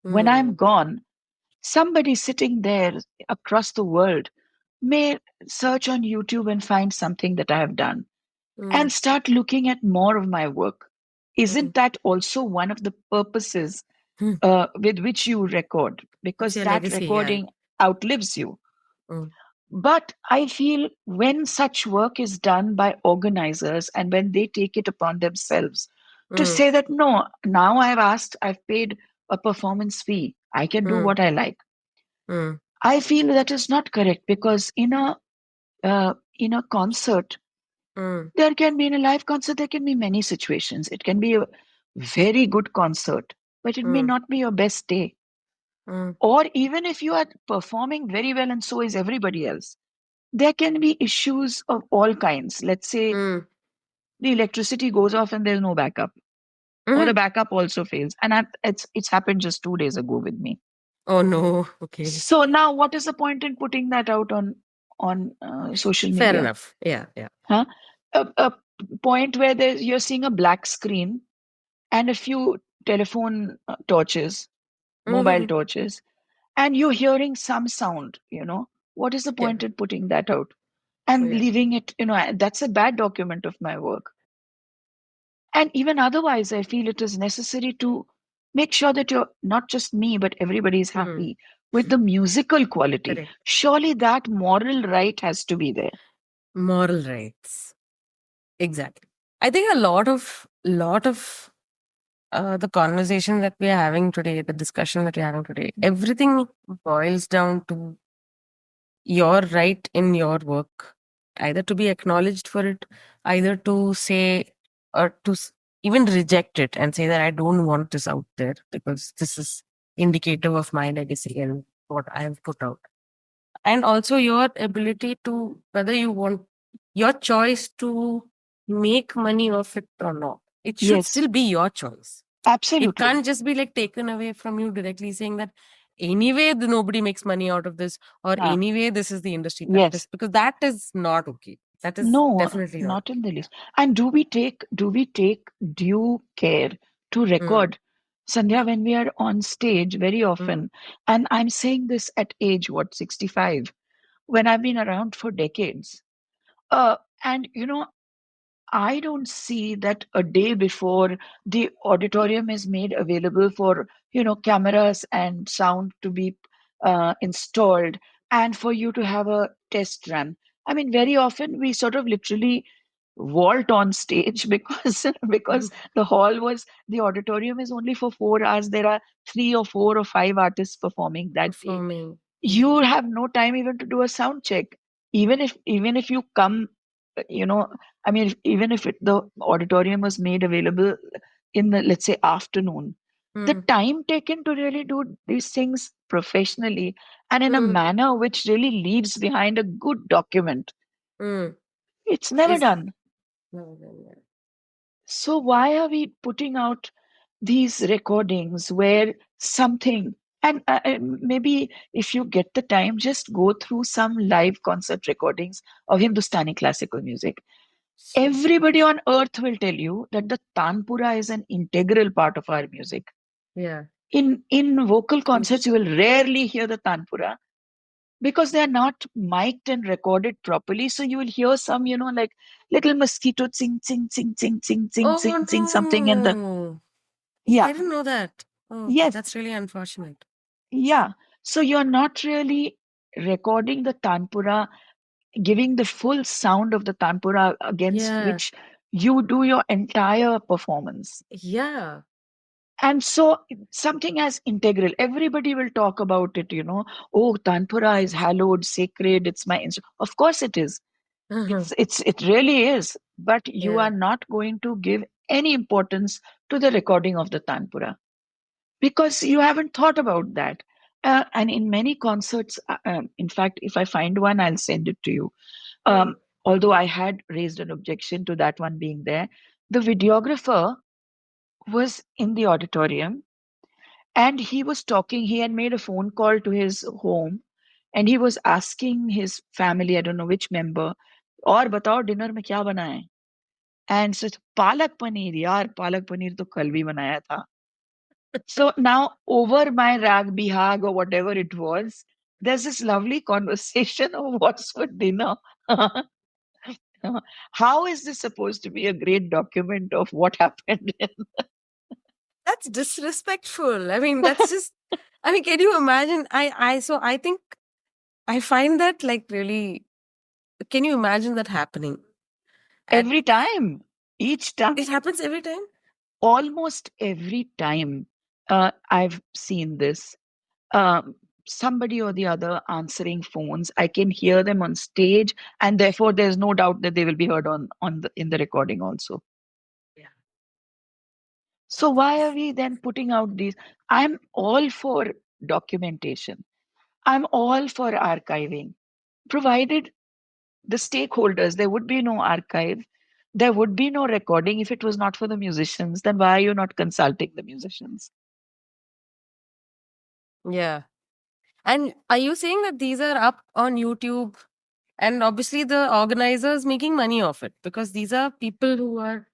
When I'm mm, gone, somebody sitting there across the world may search on YouTube and find something that I have done mm, and start looking at more of my work. mm, Isn't that also one of the purposes mm. with which you record? It's Because your that legacy. Yeah. recording outlives you. Mm, But I feel when such work is done by organizers and when they take it upon themselves to mm, say that, no, now I've paid a performance fee, I can do mm, what I like. mm, I feel that is not correct because in a concert, mm, there can be in a live concert, there can be many situations. It can be a very good concert, but it may mm, not be your best day. mm, Or even if you are performing very well and so is everybody else, there can be issues of all kinds. Let's say mm, the electricity goes off and there's no backup, or the mm. backup also fails. And it's happened just 2 days ago with me. Oh no. Okay. So now, what is the point in putting that out on social Fair media? enough. Yeah. Yeah. Huh? A point where you're seeing a black screen and a few telephone torches, mobile Mm-hmm. torches, and you're hearing some sound, what is the Yeah. point in putting that out and Yeah. leaving it? That's a bad document of my work. And even otherwise, I feel it is necessary to make sure that you're not just me, but everybody is Mm. happy with the musical quality. Correct. Surely that moral right has to be there. Moral rights. Exactly. I think a lot of the conversation that we are having today, the discussion that we're having today, everything boils down to your right in your work, either to be acknowledged for it, either to say or to even reject it and say that I don't want this out there because this is indicative of my legacy and what I have put out. And also your ability to, whether you want your choice to make money of it or not. It should Yes, still be your choice. It absolutely. can't just be like taken away from you directly saying that anyway nobody makes money out of this or Ah, anyway this is the industry yes. practice because that is not okay. That is No, definitely not not in okay. the least. And do we take due care to Mm, record Sandhya, when we are on stage very Mm, often, and I'm saying this at age, what, 65, when I've been around for decades. And I don't see that a day before the auditorium is made available for, cameras and sound to be installed and for you to have a test run. I mean, very often we sort of literally vault on stage because because mhm. the auditorium is only for 4 hours. There are 3 or 4 or 5 artists performing that day. Performing. You Mm, have no time even to do a sound check. Even if you come, you know I mean, even if the auditorium was made available in the, let's say, afternoon, the mm, time taken to really do these things professionally and in a mm, manner which really leaves behind a good document, mm. it's never Is done. no, no, no. So why are we putting out these recordings where something, and maybe if you get the time, just go through some live concert recordings of Hindustani classical music. So Everybody on earth will tell you that the tanpura is an integral part of our music. yeah, In vocal concerts, huge. you will rarely hear the tanpura because they are not mic'd and recorded properly. So you will hear some, like little mosquito sing, sing, sing, sing, sing, sing, Oh sing, sing something in the, no! yeah, I didn't know that. Oh, yes, that's really unfortunate. yeah. So you're not really recording the tanpura, giving the full sound of the tanpura against Yeah, which you do your entire performance. yeah. And so something as integral, everybody will talk about it, oh, tanpura is hallowed, sacred, it's my of course it is. Uh-huh. It really is, but you Yeah. are not going to give any importance to the recording of the tanpura because you haven't thought about that. And in many concerts, in fact, if I find one, I'll send it to you. Mm. um, Although I had raised an objection to that one being there, the videographer was in the auditorium and he was talking. He had made a phone call to his home and he was asking his family, I don't know which member, और बताओ dinner में क्या बना है. And so palak paneer, यार पालक पनीर तो कल भी बनाया था. So now over my rag bihag or whatever it was, there's this lovely conversation of what's for dinner. How is this supposed to be a great document of what happened? That's disrespectful. I mean, that's just. I mean, can you imagine? I think I find that like really. Can you imagine that happening? At Every time, each time, it happens every time. almost every time I've seen this. Um, Somebody or the other answering phones. I can hear them on stage, and therefore there's no doubt that they will be heard on the in the recording also. Yeah. So why are we then putting out these? I'm all for documentation. I'm all for archiving, provided the stakeholders, there would be no archive, there would be no recording. If it was not for the musicians, then why are you not consulting the musicians? Yeah. And are you saying that these are up on YouTube? And obviously, the organizers making money off it because these are people who are,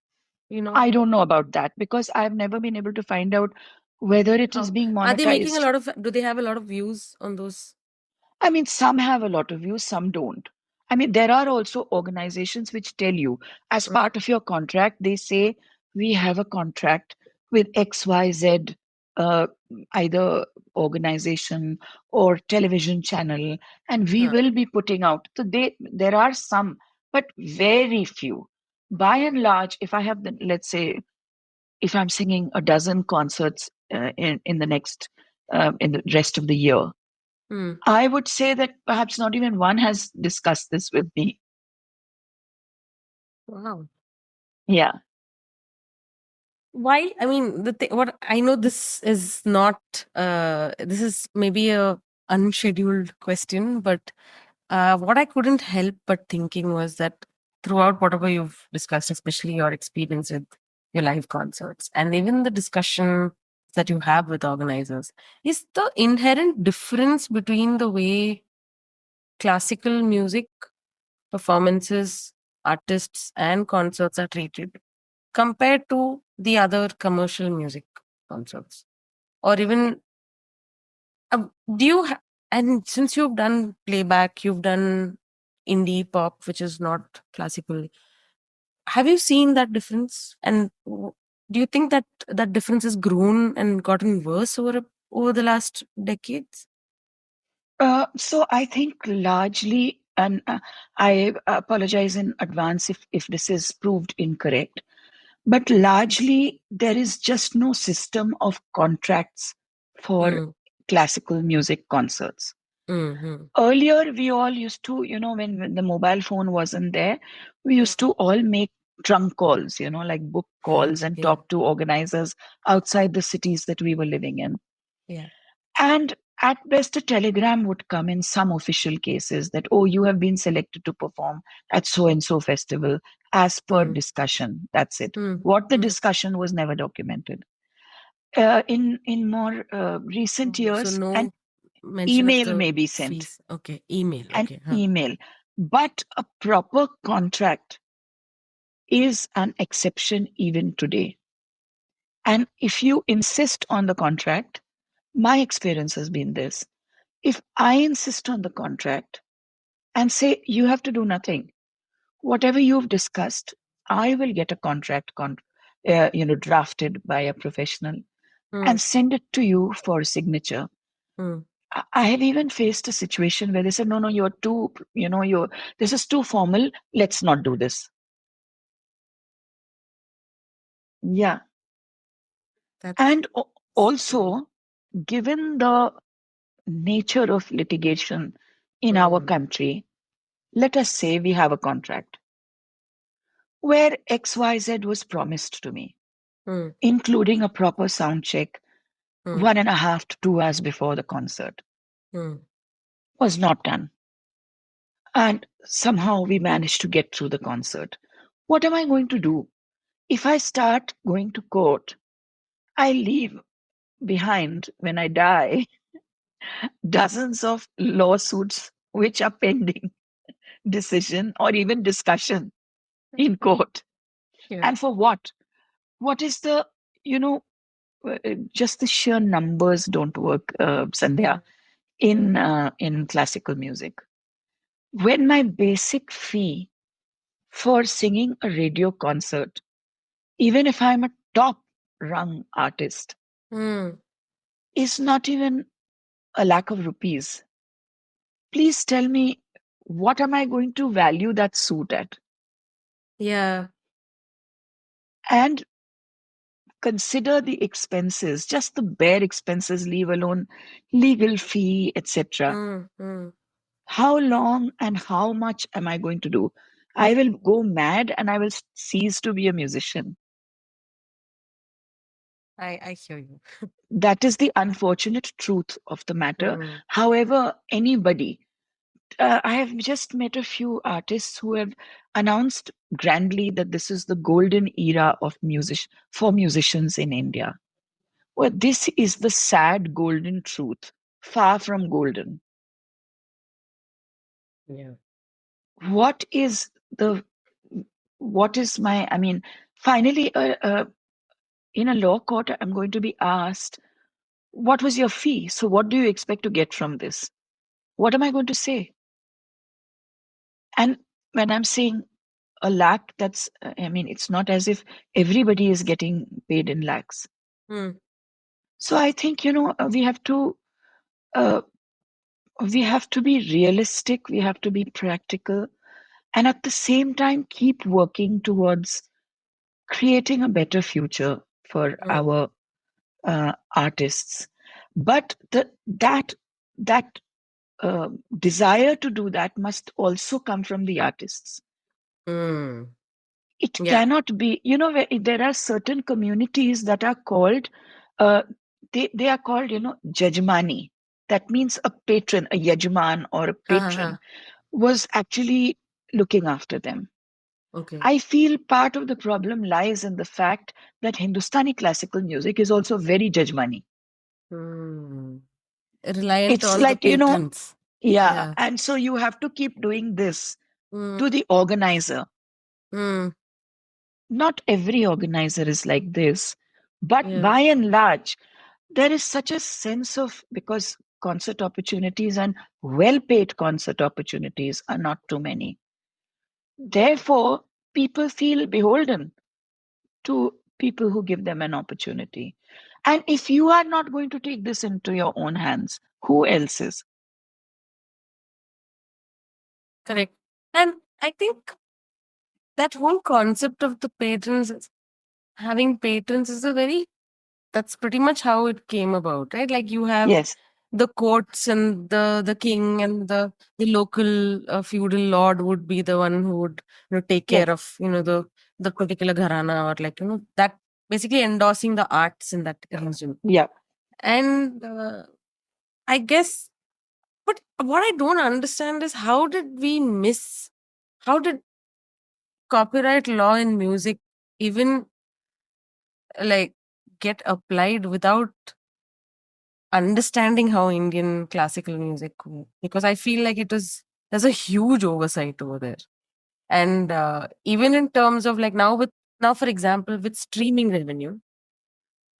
you know, I don't know about that because I've never been able to find out whether it is how being are they making a monetized. lot of? Do they have a lot of views on those? I mean, some have a lot of views, some don't. I mean, there are also organizations which tell you, as Mm, part of your contract, they say, we have a contract with XYZ, uh, either organization or television channel, and we huh. will be putting out. So there are some, but very few. By and large, if I have the, let's say, if I'm singing a dozen concerts in the next, in the rest of the year, Hmm. I would say that perhaps not even one has discussed this with me. Wow. Yeah, Why? I mean, what I know this is not. This is maybe a unscheduled question, but what I couldn't help but thinking was that throughout whatever you've discussed, especially your experience with your live concerts, and even the discussion that you have with organizers, is the inherent difference between the way classical music performances, artists, and concerts are treated compared to the other commercial music concerts. or even do you and since you've done playback, you've done indie pop, which is not classical, have you seen that difference? And do you think that that difference has grown and gotten worse over the last decades? So I think largely, and I apologize in advance if this is proved incorrect, but largely there is just no system of contracts for Mm, classical music concerts. mm, Earlier, we all used to, when the mobile phone wasn't there, we used mm, to all make trunk calls, like book calls and yeah, talk to organizers outside the cities that we were living in. yeah. And at best, a telegram would come in some official cases that, oh, you have been selected to perform at so and so festival as per Mm, discussion. That's it. mm, What the mm. discussion was never documented. In more recent Oh, so years, an no mention of email the may be sent, fees. Okay, email. an Okay, huh. email, but a proper contract is an exception even today. And if you insist on the contract, my experience has been this: if I insist on the contract and say you have to do nothing, whatever you've discussed, I will get a contract drafted by a professional Mm, and send it to you for signature. mm. I have even faced a situation where they said, no, no, you're too, this is too formal. Let's not do this. Yeah. That's And scary. also, given the nature of litigation in our Mm, country, let us say we have a contract where XYZ was promised to me, mm, including a proper sound check mm, 1.5 to 2 hours before the concert, mm, was not done. And somehow we managed to get through the concert. What am I going to do? If I start going to court, I leave behind when I die dozens of lawsuits which are pending decision or even discussion in court. yeah. And for what? What is the, you know, just the sheer numbers don't work, Mm, Sandhya, mm, in classical music. When my basic fee for singing a radio concert, even if I'm a top rung artist, mm. is not even a lakh of rupees, please tell me, what am I going to value that suit at? Yeah. And consider the expenses, just the bare expenses, leave alone legal fee, etc. Mm, mm. How long and how much am I going to do? I will go mad and I will cease to be a musician. I hear you. That is the unfortunate truth of the matter. Mm, However, anybody, I have just met a few artists who have announced grandly that this is the golden era of music for musicians in India. Well, this is the sad golden truth, far from golden. yeah. What is the, what is my, I mean, finally, in a law court, I'm going to be asked, what was your fee? So, what do you expect to get from this? What am I going to say? And when I'm saying a lakh, that's, I mean, it's not as if everybody is getting paid in lakhs. Mm, So, I think, uh, we have to be realistic, we have to be practical, and at the same time, keep working towards creating a better future for mm, our artists. But that desire to do that must also come from the artists. mm. It Yeah. cannot be, there are certain communities that are called, uh, they are called, jajmani. That means a patron, a yajman or a Ha ha ha. patron was actually looking after them. Okay. I feel part of the problem lies in the fact that Hindustani classical music is also very jajmani. Mm. Reliant It's on the like, patrons. yeah. Yeah. And so you have to keep doing this Mm, to the organizer. mm. Not every organizer is like this, but Yeah. by and large, there is such a sense of, because concert opportunities and well paid concert opportunities are not too many. Therefore, people feel beholden to people who give them an opportunity. And if you are not going to take this into your own hands, who else is? Correct. And I think that whole concept of the patrons, having patrons, is a very, that's pretty much how it came about, right? Like you have Yes, the courts, and the king and the local feudal lord would be the one who would, take yes, care of, the particular gharana, or like, that, basically endorsing the arts in that region. yeah. And I guess, but what I don't understand is, how did copyright law in music even, like, get applied without understanding how Indian classical music works? Because I feel like there's a huge oversight over there. And even in terms of, like, now, for example, with streaming revenue,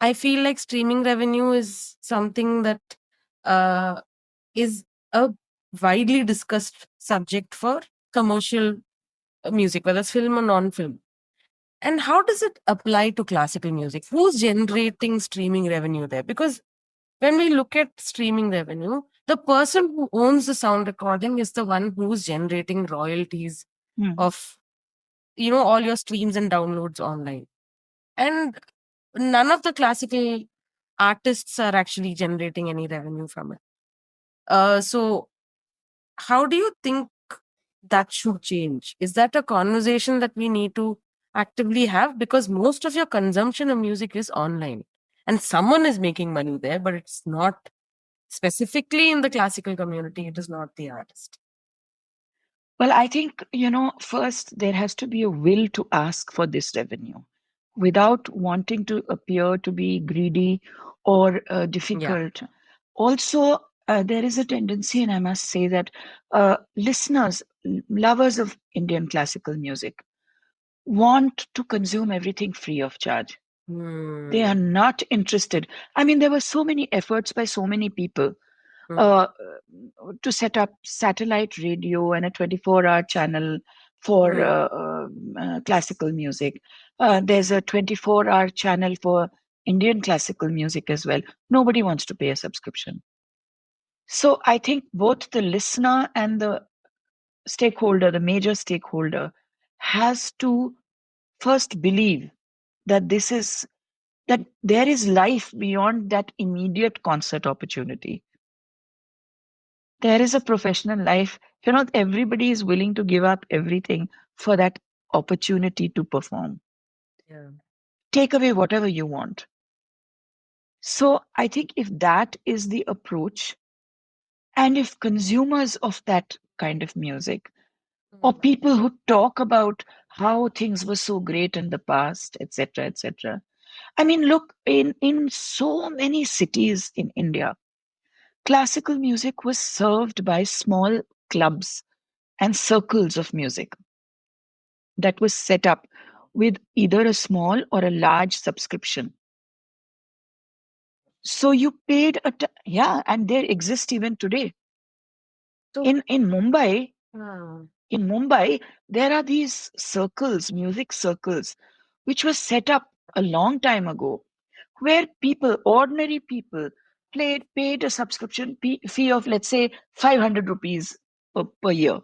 I feel like streaming revenue is something that uh, is a widely discussed subject for commercial music, whether it's film or non-film. And how does it apply to classical music? Who's generating streaming revenue there? Because when we look at streaming revenue, the person who owns the sound recording is the one who's generating royalties Hmm. of, all your streams and downloads online. And none of the classical artists are actually generating any revenue from it. So how do you think that should change? Is that a conversation that we need to actively have? Because most of your consumption of music is online, and someone is making money there, but it's not specifically in the classical community, it is not the artist. Well, I think, first there has to be a will to ask for this revenue without wanting to appear to be greedy or Yeah. difficult. Also, there is a tendency, and I must say that listeners, lovers of Indian classical music, want to consume everything free of charge. They are Hmm. not interested. I mean, there were so many efforts by so many people Hmm. uh, to set up satellite radio and a 24-hour channel for Hmm. classical music. There's a 24-hour channel for Indian classical music as well. Nobody wants to pay a subscription. So I think both the listener and the stakeholder, the major stakeholder, has to first believe that that there is life beyond that immediate concert opportunity. There is a professional life. Everybody is willing to give up everything for that opportunity to perform. Yeah. Take away whatever you want. So I think if that is the approach, and if consumers of that kind of music, or Hmm. people who talk about how things were so great in the past, etc., etc. I mean, look, in so many cities in India, classical music was served by small clubs and circles of music that was set up with either a small or a large subscription. So you paid yeah, and they exist even today. So, In Mumbai, hmm. in Mumbai, there are these circles, music circles, which was set up a long time ago, where people, ordinary people, paid a subscription fee of, let's say, 500 rupees per year,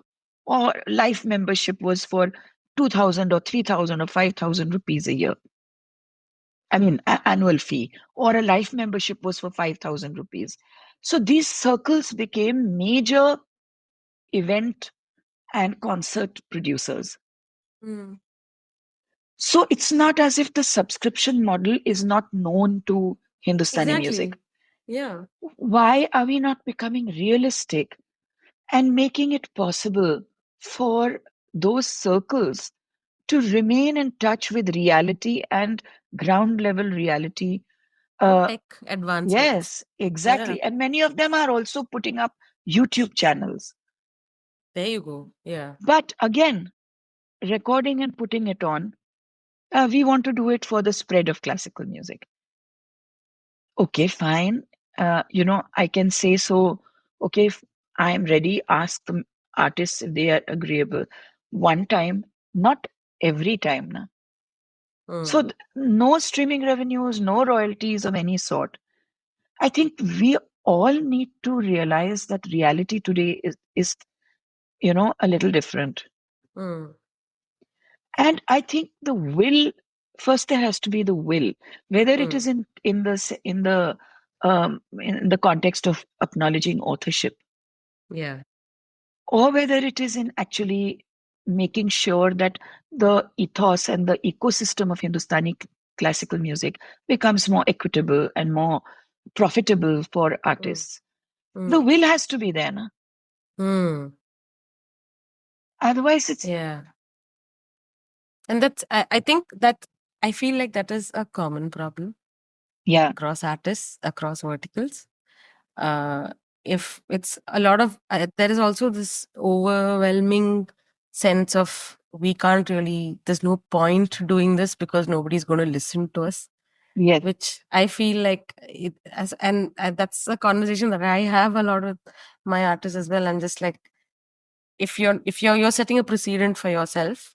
or life membership was for 2,000 or 3,000 or 5,000 rupees a year. I mean, annual fee, or a life membership was for 5,000 rupees. So these circles became major event and concert producers. Hmm. So it's not as if the subscription model is not known to Hindustani music. Exactly. Yeah. Why are we not becoming realistic and making it possible for those circles to remain in touch with reality and ground level reality? Through Uh, tech advancements. yes, Yeah. exactly. And many of them are also putting up YouTube channels. There you go. Yeah. But again, recording and putting it on, we want to do it for the spread of classical music. Okay, fine. I can say so. Okay, if I am ready, ask the artists if they are agreeable. One time, not every time. Na? So, Mm, no streaming revenues, no royalties of any sort. I think we all need to realize that reality today is a little different. mm, And I think the will, first there has to be the will, whether it mm, is in the context of acknowledging authorship, yeah. or whether it is in actually making sure that the ethos and the ecosystem of Hindustani classical music becomes more equitable and more profitable for Mm, artists. The mm, will has to be there, na? mm, Otherwise it's yeah. And I think that I feel like that is a common problem yeah, across artists, across verticals. Uh, if it's a lot of, there is also this overwhelming sense of we can't really, there's no point doing this because nobody's going to listen to us, yes, which I feel like and that's a conversation that I have a lot with my artists as well. I'm just like, if you're setting a precedent for yourself,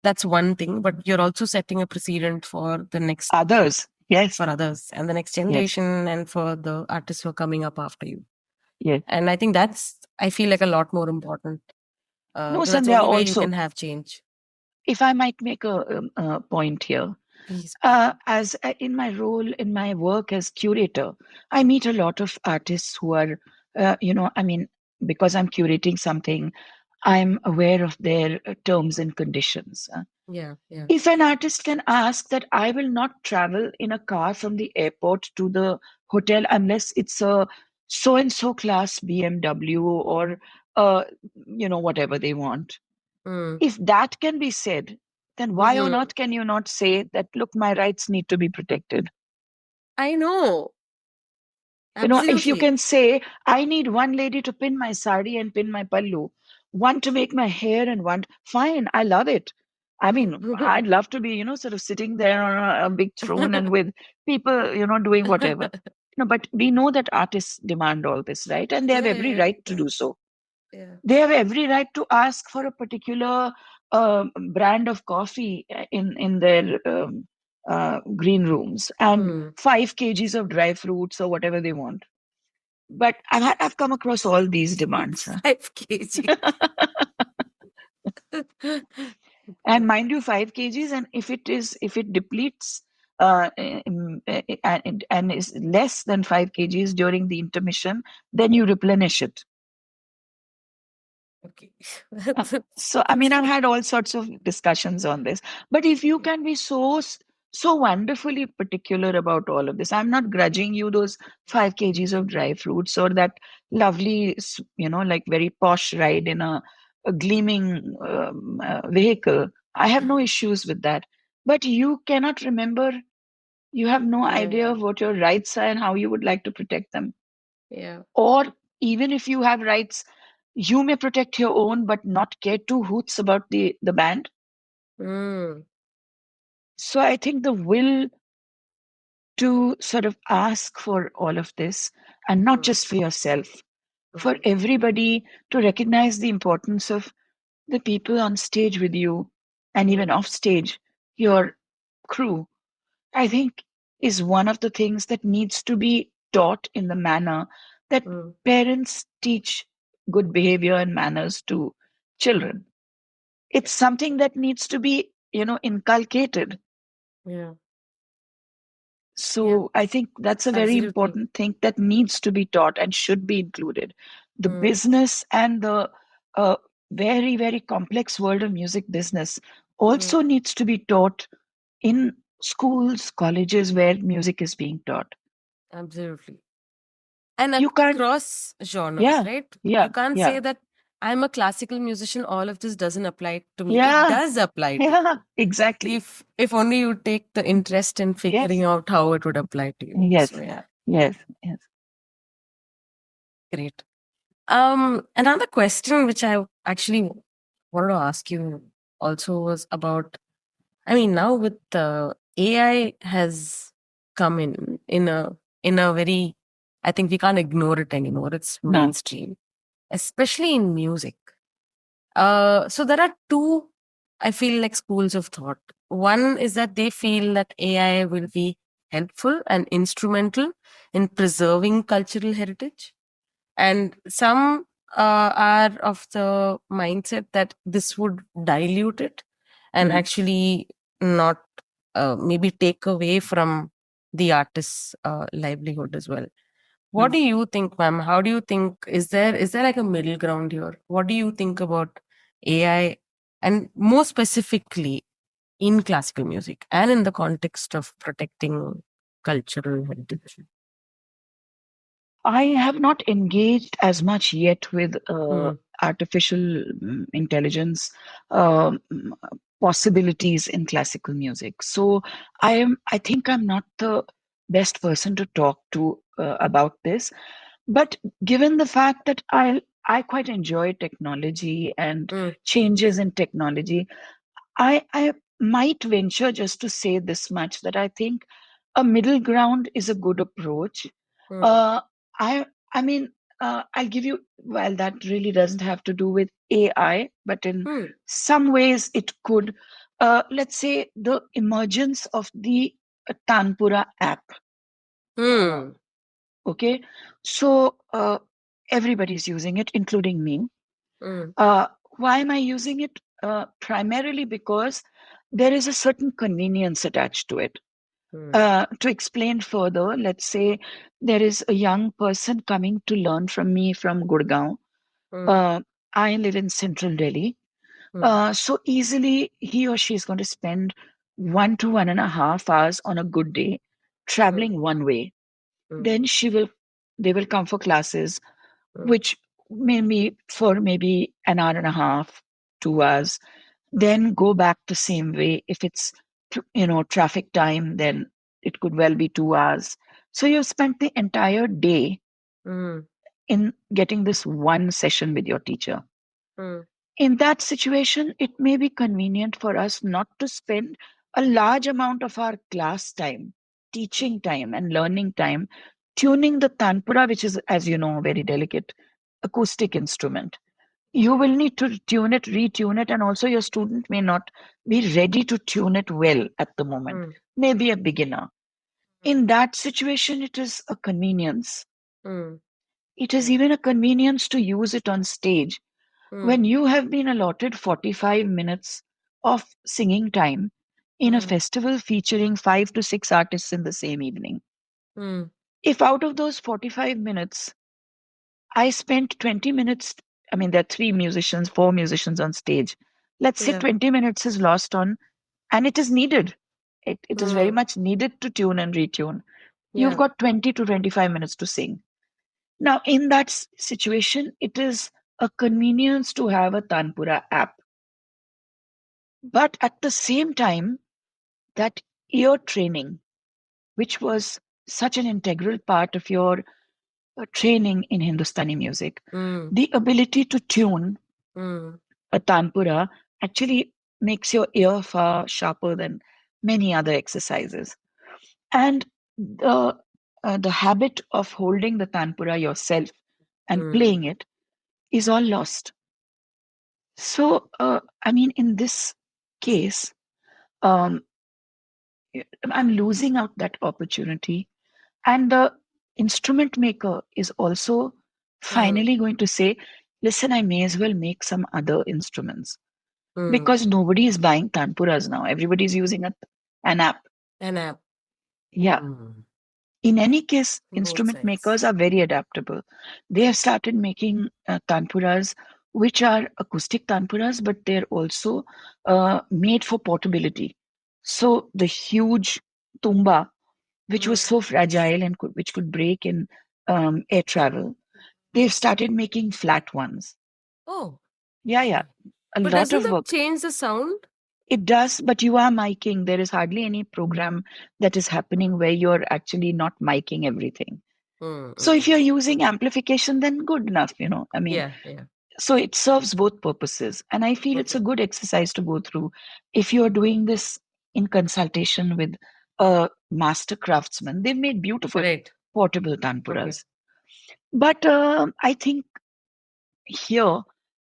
that's one thing, but you're also setting a precedent for the next, others, yes, for others and the next yes, generation and for the artists who are coming up after you. yes. And I think that's, I feel like a lot more important, No, because that's the Sandhya, only way you also, can have change. if I might make a point here, Please, please. as in my role in my work as curator, I meet a lot of artists who are, I mean, because I'm curating something, I'm aware of their terms and conditions. Yeah, yeah. If an artist can ask that I will not travel in a car from the airport to the hotel unless it's a so and so class BMW or whatever they want. Mm. If that can be said, then why on Hmm. earth can you not say that, look, my rights need to be protected? I know. If you Absolutely. can say, I need one lady to pin my sari and pin my pallu, one to make my hair and one, fine, I love it. I mean, I'd love to be, sort of sitting there on a big throne and with people, doing whatever. But we know that artists demand all this, right? And they have Yeah, yeah, every yeah, right to yeah, do so. yeah. They have every right to ask for a particular brand of coffee in their green rooms and Hmm. 5 kgs of dry fruits or whatever they want. But I've come across all these demands. 5 kg. And Okay. mind you, 5 kgs, and if it depletes and is less than 5 kgs during the intermission, then you replenish it. Okay. Uh, That's So, I mean, I've okay. had all sorts of discussions on this. But if you can be so wonderfully particular about all of this, I'm not grudging you those 5 kgs of dry fruits or that lovely, like very posh ride in a gleaming vehicle. I have no issues with that. But you cannot remember, you have no idea Yeah, of what your rights are and how you would like to protect them. yeah. Or even if you have rights, you may protect your own but not care two hoots about the band. Mm, So I think the will to sort of ask for all of this, and not mm, just for yourself, for mm, everybody to recognize the importance of the people on stage with you and even mm, off stage, your crew, I think is one of the things that needs to be taught in the manner that mm. parents teach good behavior and manners to children. It's Yeah, something that needs to be, inculcated. yeah, yeah. So I think that's a very Absolutely. important thing that needs to be taught and should be included. The Mm, business and the uh, very, very complex world of music business mm, also needs to be taught in schools, colleges where music is being taught. absolutely. And You can't, across genres, yeah, right? yeah, You can't yeah, say that I'm a classical musician, all of this doesn't apply to me. It yeah, does apply to you. yeah, exactly. If only you take the interest in figuring Yes, out how it would apply to you. yes, So yeah, yes, yes. great. Another question which I actually wanted to ask you also was about, I mean, now with the AI has come in a in a very, I think we can't ignore it anymore. It's No. mainstream, especially in music. So there are two, I feel like, schools of thought. One is that they feel that AI will be helpful and instrumental in preserving cultural heritage. And some are of the mindset that this would dilute it and Mm, actually not maybe take away from the artist's livelihood as well. What mm. do you think, ma'am? How do you think, is there like a middle ground here? What do you think about AI, and more specifically in classical music and in the context of protecting cultural heritage? I have not engaged as much yet with Hmm. artificial intelligence um, possibilities in classical music. So I think I'm not the best person to talk to about this. But given the fact that I quite enjoy technology and Hmm. changes in technology, I might venture just to say this much, that I think a middle ground is a good approach. Hmm. Uh, I I mean, I'll give you, well, that really doesn't have to do with AI, but in Hmm. some ways it could. Let's say the emergence of the Tanpura app. Uh, Hmm. okay, so everybody's using it, including me. Hmm. Uh, why am I using it? Primarily because there is a certain convenience attached to it. Hmm. To explain further, let's say there is a young person coming to learn from me from Gurgaon. Hmm. Uh, I live in central Delhi. Hmm. So easily he or she is going to spend 1 to 1.5 hours on a good day Hmm. traveling one way. Hmm. Then they will come for classes, Hmm. which may be for maybe an hour and a half, 2 hours, Hmm. then go back the same way. If it's traffic time, then it could well be 2 hours. So you've spent the entire day Hmm. in getting this one session with your teacher. Hmm. In that situation, it may be convenient for us not to spend a large amount of our class time, teaching time, and learning time tuning the tanpura, which is, as you know, a very delicate acoustic instrument. You will need to tune it, retune it, and also your student may not be ready to tune it well at the moment, Hmm. maybe a beginner. In that situation, it is a convenience. Hmm. It is Hmm. even a convenience to use it on stage. Hmm. When you have been allotted 45 minutes of singing time in a Hmm. festival featuring 5 to 6 artists in the same evening, Hmm. if out of those 45 minutes, I spent 20 minutes, I mean, there are three musicians, four musicians on stage. Let's say Yeah. 20 minutes is lost on, and it is needed. It is very Hmm. much needed to tune and retune. You've Yeah. got 20 to 25 minutes to sing. Now, in that situation, it is a convenience to have a Tanpura app. But at the same time, that ear training, which was such an integral part of your training in Hindustani music, Hmm. the ability to tune Hmm. a tanpura actually makes your ear far sharper than many other exercises. And the habit of holding the tanpura yourself and Hmm. playing it is all lost. So, I mean, in this case, um, I'm losing out that opportunity. And the instrument maker is also Hmm. finally going to say, listen, I may as well make some other instruments, Hmm. because nobody is buying tanpuras now. Everybody's using an app. An app. Yeah. Hmm. In any case, Both instrument sides. makers are very adaptable. They have started making tanpuras, which are acoustic tanpuras, but they're also made for portability. So the huge tumba, which was Hmm. so fragile and which could break in air travel, they've started making flat ones. Oh, Yeah, yeah, okay. a But lot doesn't of that work. change the sound? It does, but you are miking. There is hardly any program that is happening where you're actually not miking everything. Hmm. So if Hmm. you're using amplification, then good enough. I mean, Yeah. Yeah. so it serves both purposes. And I feel it's a Okay. good exercise to go through if you're doing this in consultation with a master craftsman. They've made beautiful Right. portable Okay. tanpuras. But I think here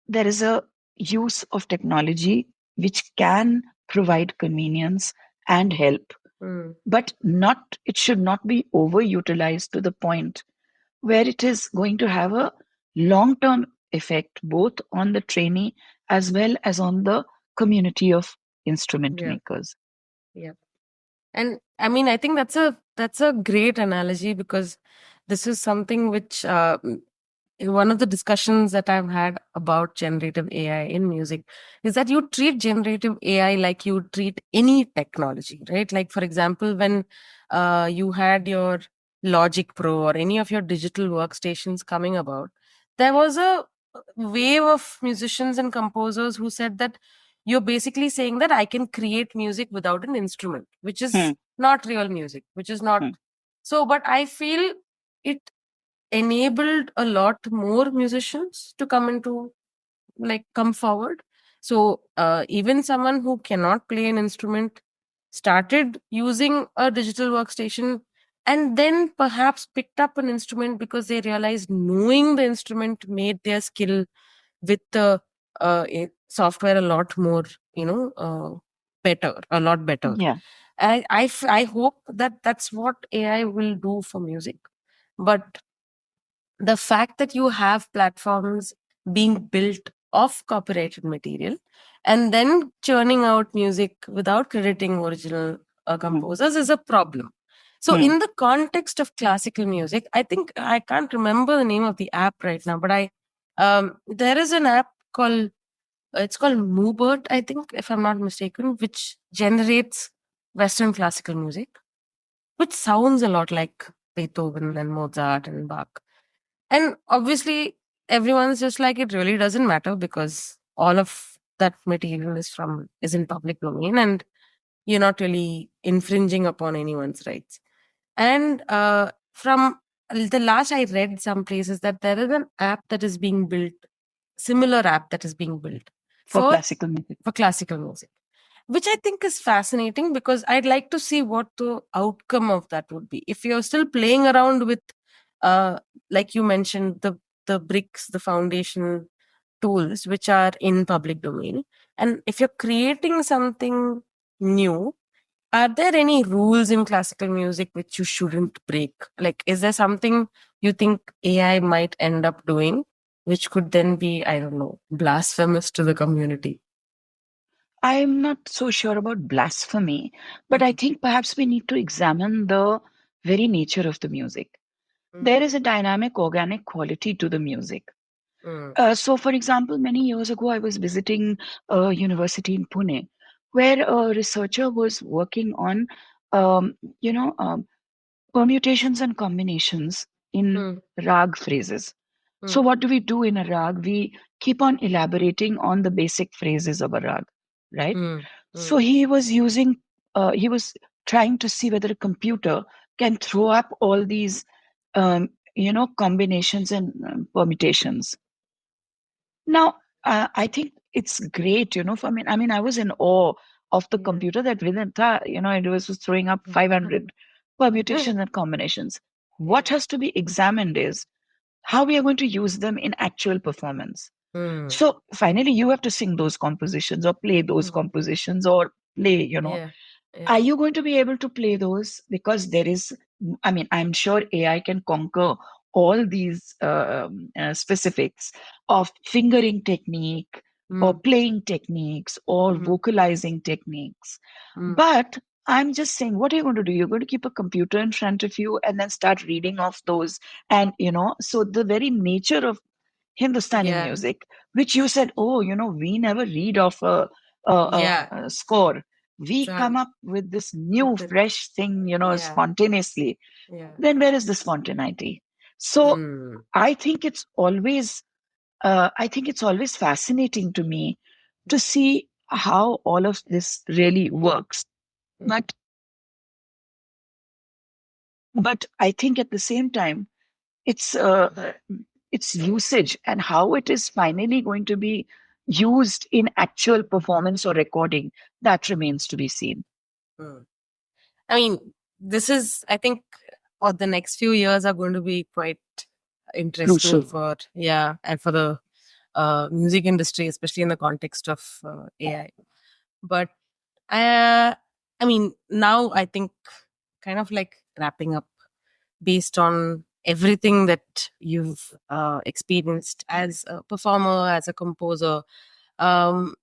there is a use of technology which can provide convenience and help, Mm. but not it should not be overutilized to the point where it is going to have a long term effect both on the trainee as well as on the community of instrument Yeah. makers. Yeah. And I mean, I think that's a great analogy because this is something which one of the discussions that I've had about generative AI in music is that you treat generative AI like you treat any technology, right? Like, for example, when you had your Logic Pro or any of your digital workstations coming about, there was a wave of musicians and composers who said that you're basically saying that I can create music without an instrument, which Hmm, is not real music, which is not hmm, so. But I feel it enabled a lot more musicians to come forward. So even someone who cannot play an instrument started using a digital workstation and then perhaps picked up an instrument because they realized knowing the instrument made their skill with the software a lot more, better, a lot better. yeah. I hope that that's what AI will do for music. But the fact that you have platforms being built of copyrighted material and then churning out music without crediting original Hmm, composers is a problem. So hmm. in the context of classical music, I think I can't remember the name of the app right now, but I there is an app called it's called Moobert, I think, if I'm not mistaken, which generates Western classical music, which sounds a lot like Beethoven and Mozart and Bach. And obviously, everyone's just like, it really doesn't matter because all of that material is in public domain and you're not really infringing upon anyone's rights. And from the last I read some places that there is an app that is being built, similar app that is being built For for classical music. for classical music, which I think is fascinating because I'd like to see what the outcome of that would be. If you're still playing around with, uh, like you mentioned, the bricks, the foundation tools, which are in public domain, and if you're creating something new, are there any rules in classical music which you shouldn't break? Like, is there something you think AI might end up doing, which could then be, I don't know, blasphemous to the community? I'm not so sure about blasphemy, but I Mhm. think perhaps we need to examine the very nature of the music. There Mhm. is a dynamic, organic quality to the music. Mm. So, for example, many years ago, I was visiting a university in Pune where a researcher was working on, um, you know, um, permutations and combinations in Mm. rag phrases. So, Mm. what do we do in a rag? We keep on elaborating on the basic phrases of a rag, right? Mm. So, Mm. he was trying to see whether a computer can throw up all these, combinations and permutations. Now, I think it's great, I was in awe of the Yeah. computer that within that, it was just throwing up Mm. 500 permutations and combinations. What Yeah. has to be examined is how we are going to use them in actual performance. Mm. So finally, you have to sing those compositions or play those Mm. compositions or play, Yeah. Yeah. are you going to be able to play those? Because there is, I'm sure AI can conquer all these specifics of fingering technique or Mm. playing techniques or Mm. vocalizing techniques. Mm. But I'm just saying, what are you going to do? You're going to keep a computer in front of you and then start reading off those. And, so the very nature of Hindustani Yeah. music, which you said, oh, we never read off Yeah. a score. We So come up with this new, with it. fresh thing, Yeah. spontaneously. Yeah. Then where is the spontaneity? So Mm. I think it's always fascinating to me to see how all of this really works. Mm. But I think at the same time, it's its usage and how it is finally going to be used in actual performance or recording, that remains to be seen. Mm. I mean, this is, I think, or the next few years are going to be quite interesting Crucial. for, yeah, and for the music industry, especially in the context of AI. But I mean, now I think, kind of like wrapping up, based on everything that you've experienced as a performer, as a composer, um,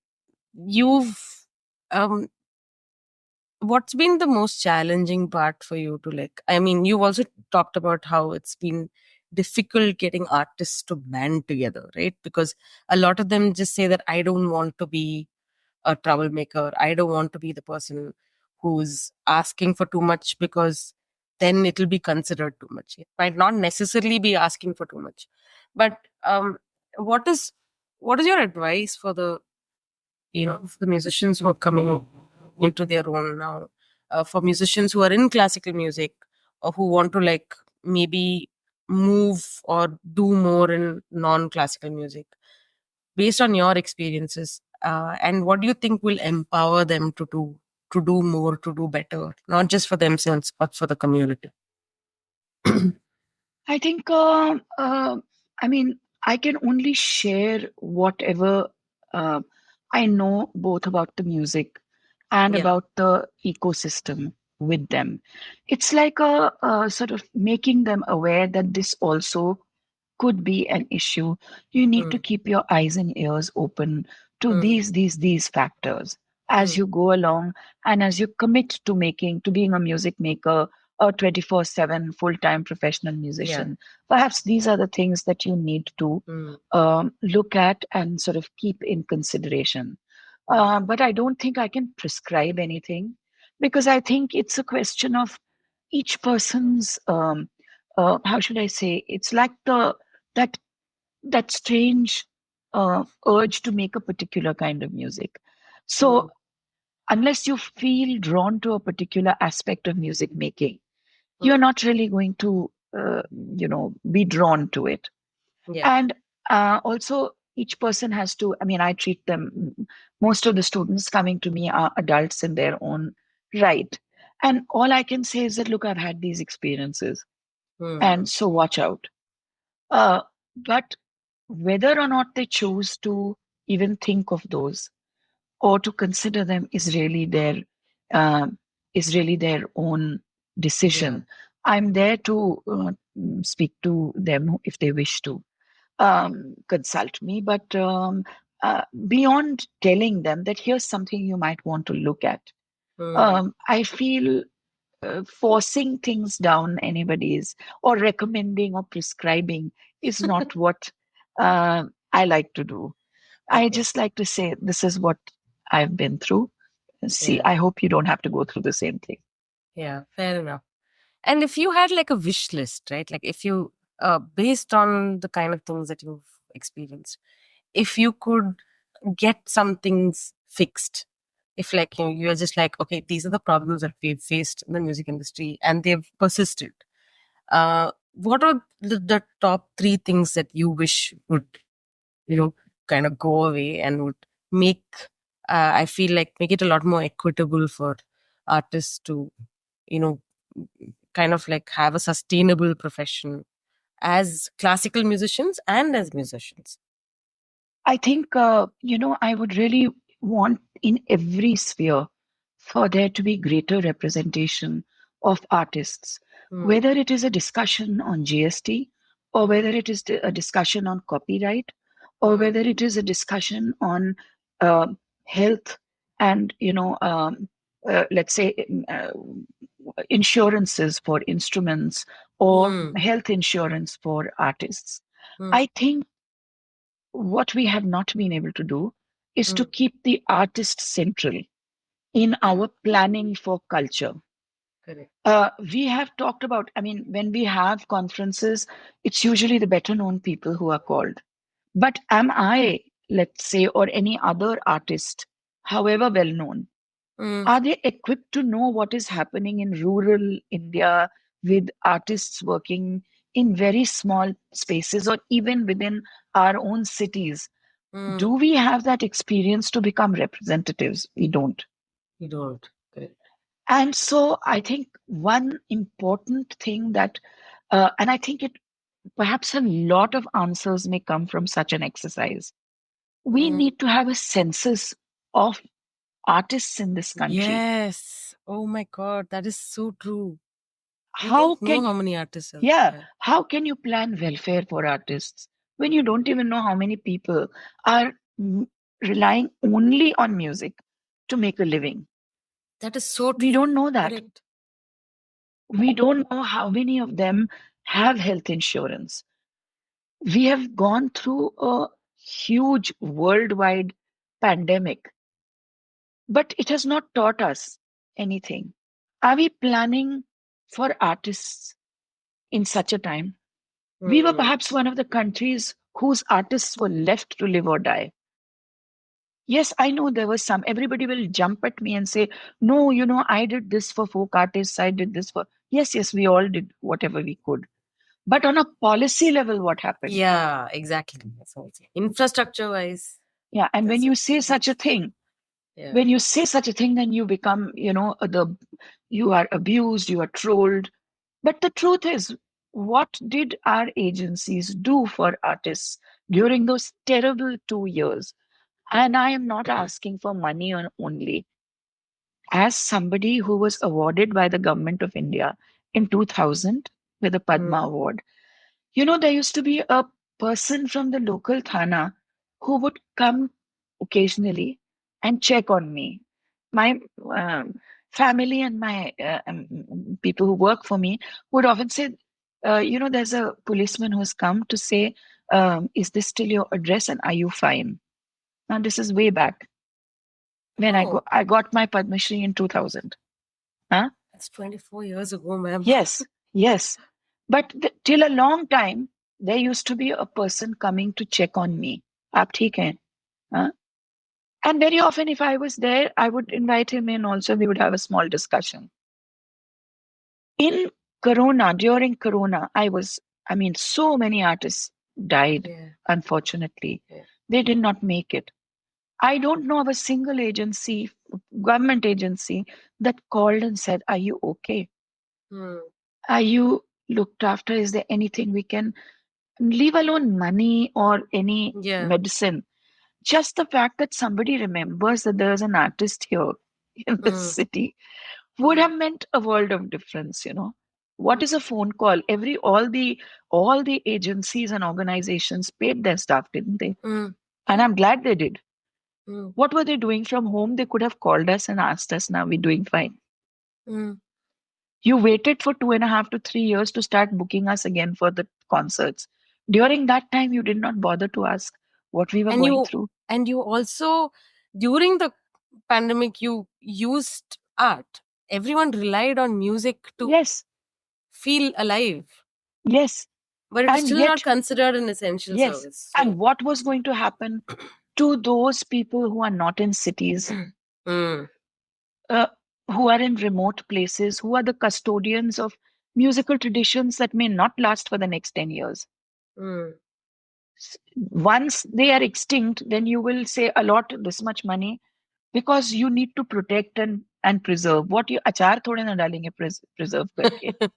you've um, what's been the most challenging part for you to, like, I mean, you've also talked about how it's been difficult getting artists to band together, right? Because a lot of them just say that I don't want to be a troublemaker. I don't want to be the person who's asking for too much, because then it'll be considered too much. It might not necessarily be asking for too much. But what is what is your advice for the, for the musicians who are coming into their own now, for musicians who are in classical music, or who want to, like, maybe move or do more in non-classical music, based on your experiences, and what do you think will empower them to do more, to do better, not just for themselves but for the community? I think, I mean, I can only share whatever uh, I know both about the music and Yeah. about the ecosystem with them. It's like a sort of making them aware that this also could be an issue. You need to Mm, keep your eyes and ears open to mm, these factors as mm, you go along, and as you commit to making to being a music maker, a 24/7 full-time professional yeah. musician. Perhaps these are the things that you need to Mm, look at and sort of keep in consideration. mm, But I don't think I can prescribe anything, because I think it's a question of each person's, how should I say, it's like that that strange urge to make a particular kind of music. mm, So unless you feel drawn to a particular aspect of music making, you're mm, not really going to, be drawn to it. yeah. And also, each person has to. I mean, I treat them. Most of the students coming to me are adults in their own right, and all I can say is that, look, I've had these experiences, Mm, and so watch out. But whether or not they choose to even think of those or to consider them um, is really their own yeah. decision. I'm there to speak to them if they wish to consult me, but beyond telling them that here's something you might want to look at, Mm, I feel forcing things down anybody's or recommending or prescribing is not what I like to do. I okay. just like to say, this is what I've been through. See, Yeah. I hope you don't have to go through the same thing. Yeah, fair enough. And if you had like a wish list, right? Like, if you, based on the kind of things that you've experienced, if you could get some things fixed, if, like, you're just like, okay, these are the problems that we've faced in the music industry and they've persisted, what are the top three things that you wish would, you know kind of go away and would make, I feel like, make it a lot more equitable for artists to, you know kind of like have a sustainable profession as classical musicians and as musicians? I think, I would really want in every sphere for there to be greater representation of artists, Mm, whether it is a discussion on GST, or mm, whether it is a discussion on copyright, or mm, whether it is a discussion on uh, health and, let's say, insurances for instruments or mm, health insurance for artists. mm, I think what we have not been able to do is to mm. keep the artist central in our planning for culture. Correct. We have talked about, I mean, when we have conferences, it's usually the better known people who are called. But am I, let's say, or any other artist, however well known, Mm, are they equipped to know what is happening in rural India with artists working in very small spaces or even within our own cities? Do mm. we have that experience to become representatives? We don't. You don't. Correct. And so I think one important thing that, and I think it perhaps a lot of answers may come from such an exercise. We Mm. need to have a census of artists in this country. Yes. Oh my God, that is so true. We How don't know can, how many artists are yeah, there. how can you plan welfare for artists when you don't even know how many people are relying only on music to make a living? That is so We true. don't know that. Correct. We don't know how many of them have health insurance. We have gone through a huge worldwide pandemic, but it has not taught us anything. Are we planning for artists in such a time? We were Mm. perhaps one of the countries whose artists were left to live or die. Yes, I know there was some. Everybody will jump at me and say, no, I did this for folk artists. I did this for. Yes, yes, we all did whatever we could. But on a policy level, what happened? Yeah, exactly. That's what I'm saying. Infrastructure wise, Yeah. And when that's you what say we such a used to do. thing, Yeah. when you say such a thing, then you become, you are abused, you are trolled. But the truth is, what did our agencies do for artists during those terrible 2 years? And I am not asking for money only. As somebody who was awarded by the government of India in 2000 with a Padma Mm. Award, there used to be a person from the local thana who would come occasionally and check on me. My family and my people who work for me would often say, there's a policeman who's come to say, is this still your address and are you fine? Now, this is way back when Oh, I got my Padma Shri in 2000. Huh? that's 24 years ago, ma'am. Yes, yes. But till a long time, there used to be a person coming to check on me. आप ठीक हैं? Huh? And very often, if I was there, I would invite him in also. We would have a small discussion. In Corona, during Corona, so many artists died, Yeah. unfortunately. Yeah. They did not make it. I don't know of a single agency, government agency, that called and said, are you okay? Mm. Are you looked after? Is there anything we can, leave alone money or any Yeah. medicine? Just the fact that somebody remembers that there's an artist here in this Mm. city would Mm. have meant a world of difference. What Mm. is a phone call? All the agencies and organizations paid their staff, didn't they? Mm. And Yeah. I'm glad they did. Mm. What were they doing from home? They could have called us and asked us, now we're doing fine. Mm. You waited for 2.5 to 3 years to start booking us again for the concerts. During that time, you did not bother to ask what we were And going you through. and you also during the pandemic you used art. Everyone relied on music to Yes, feel alive, yes. but it is And still not yet, considered an essential yes. service. And So, what was going to happen to those people who are not in cities, mm, uh, who are in remote places, who are the custodians of musical traditions that may not last for the next 10 years? mm, Once they are extinct, then you will say a lot, this much money, because you need to protect and preserve. What you achar thode na dalenge preserve karke.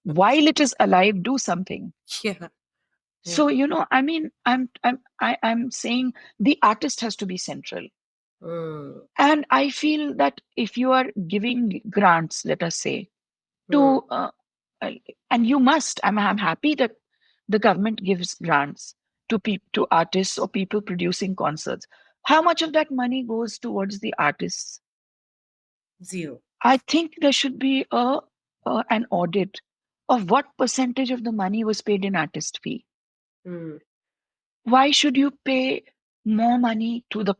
While it is alive, do something. yeah, yeah, So, I'm saying the artist has to be central. mm, And I feel that if you are giving grants, let us say, mm, to uh, and you must, I'm happy that the government gives grants to artists or people producing concerts. How much of that money goes towards the artists? zero. I think there should be an audit of what percentage of the money was paid in artist fee. Mm, Why should you pay more money to the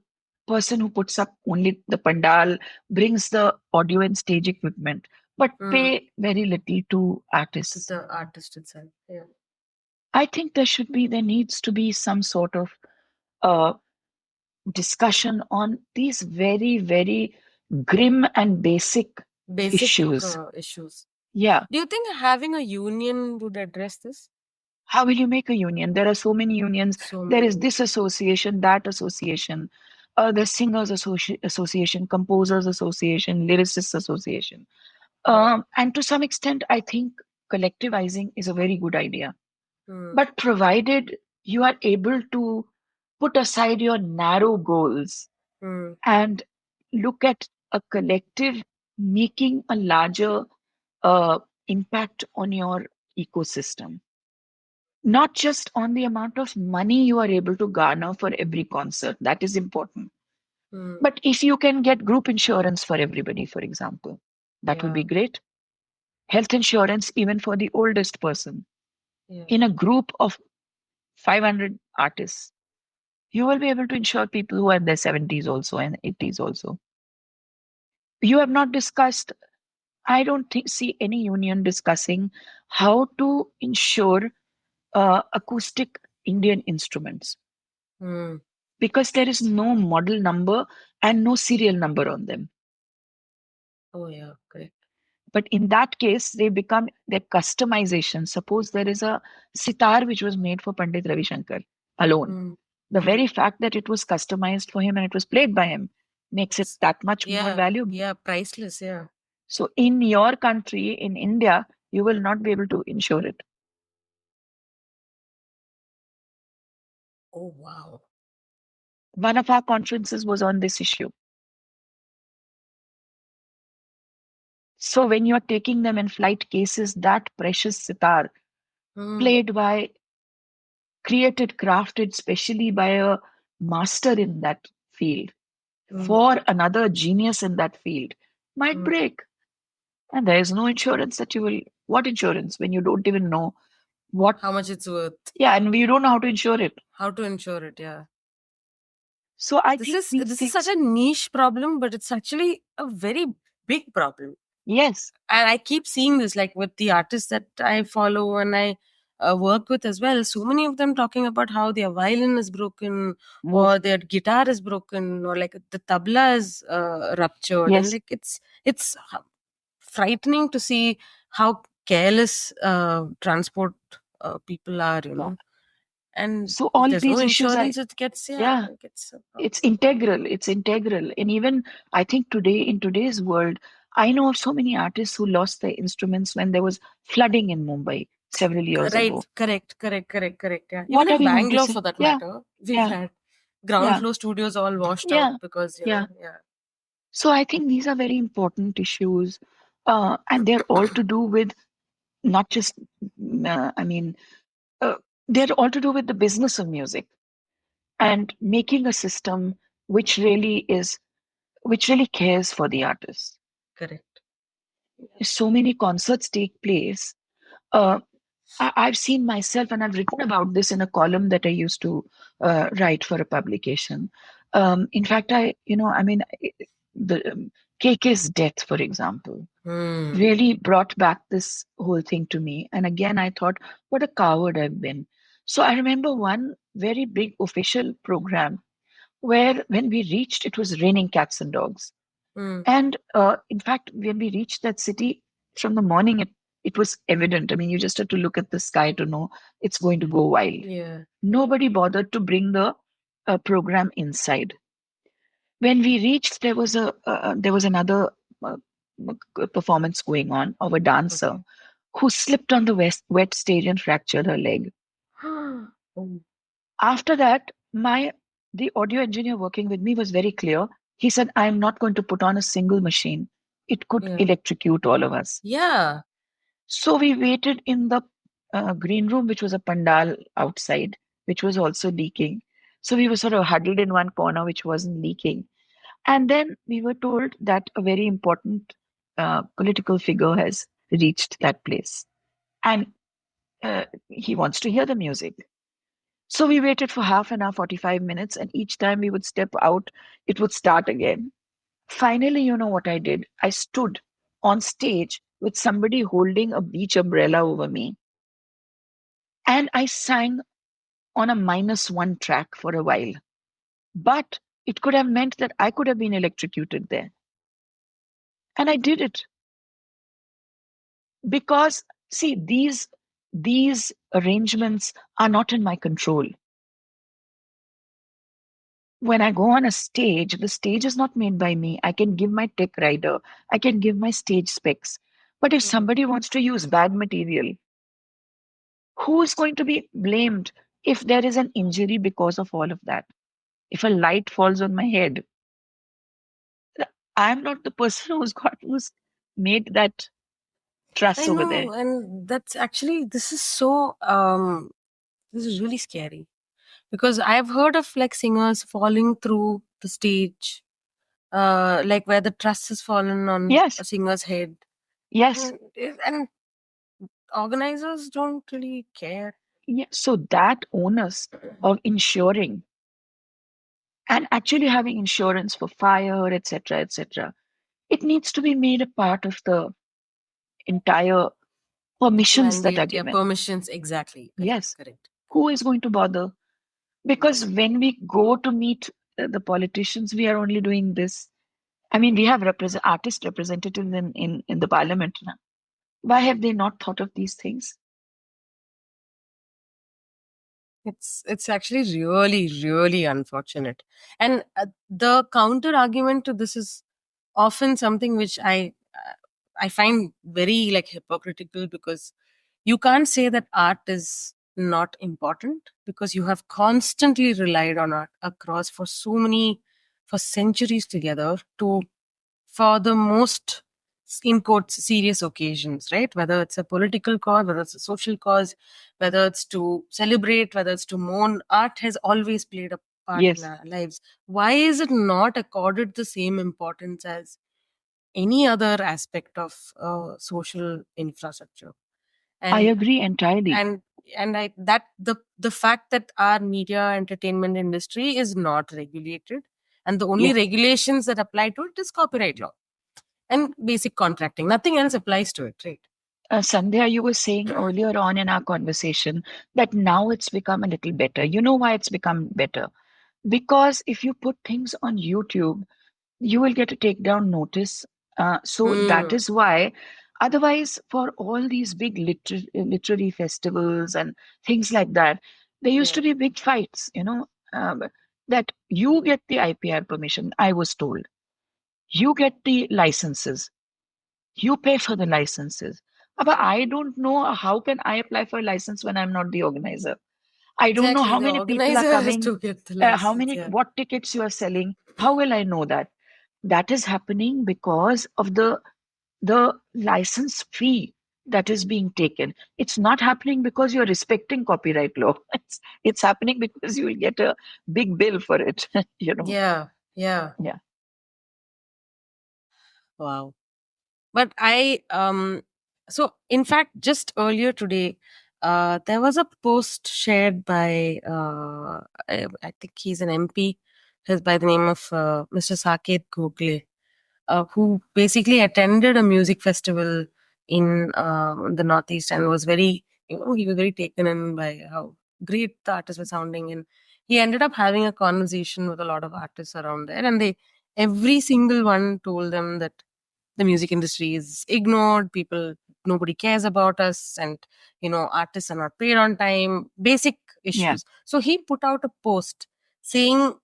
person who puts up only the pandal, brings the audio and stage equipment, but mm, pay very little to to artists? the artist itself. Yeah. I think there needs to be some sort of uh, discussion on these very, very grim and basic Basic issues. issues. Yeah. Do you think having a union would address this? How will you make a union? There are so many unions. So There many is this unions. association, that association. the Association, Composers Association, Lyricists Association. Yeah. And to some extent, I think collectivizing is a very good idea. Mm, But provided you are able to put aside your narrow goals mm, and look at a collective making a larger uh, impact on your ecosystem, not just on the amount of money you are able to garner for every concert, that is important. mm. But if you can get group insurance for everybody, for example, that would be Yeah. great. Health insurance, even for the oldest person. Yeah. In a group of 500 artists, you will be able to insure people who are in their 70s also and 80s also. You have not discussed, I don't see any union discussing how to insure acoustic Indian instruments Mm. because there is no model number and no serial number on them. Oh, yeah. Correct. But in that case, they become their customization. Suppose there is a sitar which was made for Pandit Ravi Shankar alone. Mm, The mm. very fact that it was customized for him and it was played by him makes it It's, that much more yeah. valuable. Yeah. Priceless. Yeah. So, in your country, in India, you will not be able to insure it. Oh, wow. One of our conferences was on this issue. So, when you're taking them in flight cases, that precious sitar, Mm, played by, created, crafted specially by a master in that field, mm, for another genius in that field, might mm. break. And there is no insurance that you will. What insurance when you don't even know what? How much it's worth? Yeah, and we don't know how to insure it. How to insure it? Yeah. So I This think is these this is such things, a niche problem, but it's actually a very big problem. yes, And I keep seeing this, like with the artists that I follow and I work with as well. So many of them talking about how their violin is broken, woof, or their guitar is broken, or like the tabla is ruptured, and yes. like it's frightening to see how careless transport people are, you know. And So if all there's no these issues, insurance, it gets, yeah, yeah, it gets a it's problem. integral. It's integral, and even I think today in today's world, I know of so many artists who lost their instruments when there was flooding in Mumbai several years Right, ago. correct. Yeah, even What are in we going to Bangalore, say? for that Yeah, matter, we've yeah, had ground yeah, floor studios all washed out yeah, because, you yeah. know, yeah. So I think these are very important issues, and they're all to do with not just, I mean, uh, they're all to do with the business of music and making a system which really is, which really cares for the artists. Correct. So many concerts take place. Uh, I've seen myself, and I've written about this in a column that I used to write for a publication. In fact, the KK's death, for example, Hmm. really brought back this whole thing to me. And again, I thought, what a coward I've been. So I remember one very big official program where when we reached, it was raining cats and dogs. Hmm. And in fact, when we reached that city from the morning, it was evident. I mean, you just had to look at the sky to know it's going to go wild. Yeah. Nobody bothered to bring the program inside. When we reached, there was another performance going on of a dancer Okay. who slipped on the wet stage and fractured her leg. Oh. After that, my the audio engineer working with me was very clear. He said, "I am not going to put on a single machine. It could Yeah. electrocute all of us." Yeah. So we waited in the green room, which was a pandal outside, which was also leaking. So we were sort of huddled in one corner, which wasn't leaking. And then we were told that a very important political figure has reached that place and he wants to hear the music. So we waited for half an hour, 45 minutes, and each time we would step out, it would start again. Finally, you know what I did? I stood on stage with somebody holding a beach umbrella over me, and I sang on a -1 track for a while. But it could have meant that I could have been electrocuted there. And I did it because, see, these arrangements are not in my control. When I go on a stage, the stage is not made by me. I can give my tech rider, I can give my stage specs. But if Mhm. somebody wants to use bad material, who is going to be blamed if there is an injury because of all of that? If a light falls on my head, I'm not the person who's made that I truss over there. know, and that's actually this is so this is really scary because I've heard of like singers falling through the stage, like where the truss has fallen on Yes, a singer's head, yes. and organizers don't really care. Yeah. So that onus of ensuring and actually having insurance for fire, etc., etc., it needs to be made a part of the entire permissions that are Mandate, yeah, given. permissions, exactly, correct, Yes. correct. Who is going to bother? Because when we go to meet the politicians, we are only doing this. I mean, we have artist representatives in the parliament now. Why have they not thought of these things? It's actually really really unfortunate, and the counter argument to this is often something which I find very like hypocritical, because you can't say that art is not important because you have constantly relied on art across for so many, for centuries together, to for the most in quotes serious occasions, right? Whether it's a political cause, whether it's a social cause, whether it's to celebrate, whether it's to mourn, art has always played a part in Yes, our lives. Why is it not accorded the same importance as any other aspect of social infrastructure? I and agree entirely. and and I that the fact that our media entertainment industry is not regulated, and the only Yeah. regulations that apply to it is copyright law and basic contracting, nothing else applies to it, right? Sandhya, you were saying earlier on in our conversation that now it's become a little better. You know why it's become better? Because if you put things on YouTube, you will get a takedown notice. So that Hmm. is why, otherwise, for all these big literary festivals and things like that, there used Yeah, to be big fights, that you get the IPR permission, I was told. You get the licenses, you pay for the licenses. But I don't know how can I apply for a license when I'm not the organizer. I don't know exactly, how the many people are organizer has coming, to get the how license, many, yeah. what tickets you are selling. How will I know that? That is happening because of the license fee that is being taken. It's not happening because you're respecting copyright law. It's happening because you will get a big bill for it. Yeah, yeah. Yeah. Wow. But so in fact, just earlier today, there was a post shared by I think he's an MP, he's by the name of Mr. Saket Gokhale, who basically attended a music festival in the Northeast and was very, he was very taken in by how great the artists were sounding. And he ended up having a conversation with a lot of artists around there. And every single one told them that the music industry is ignored, nobody cares about us, and, artists are not paid on time, basic Yeah. issues. So he put out a post saying,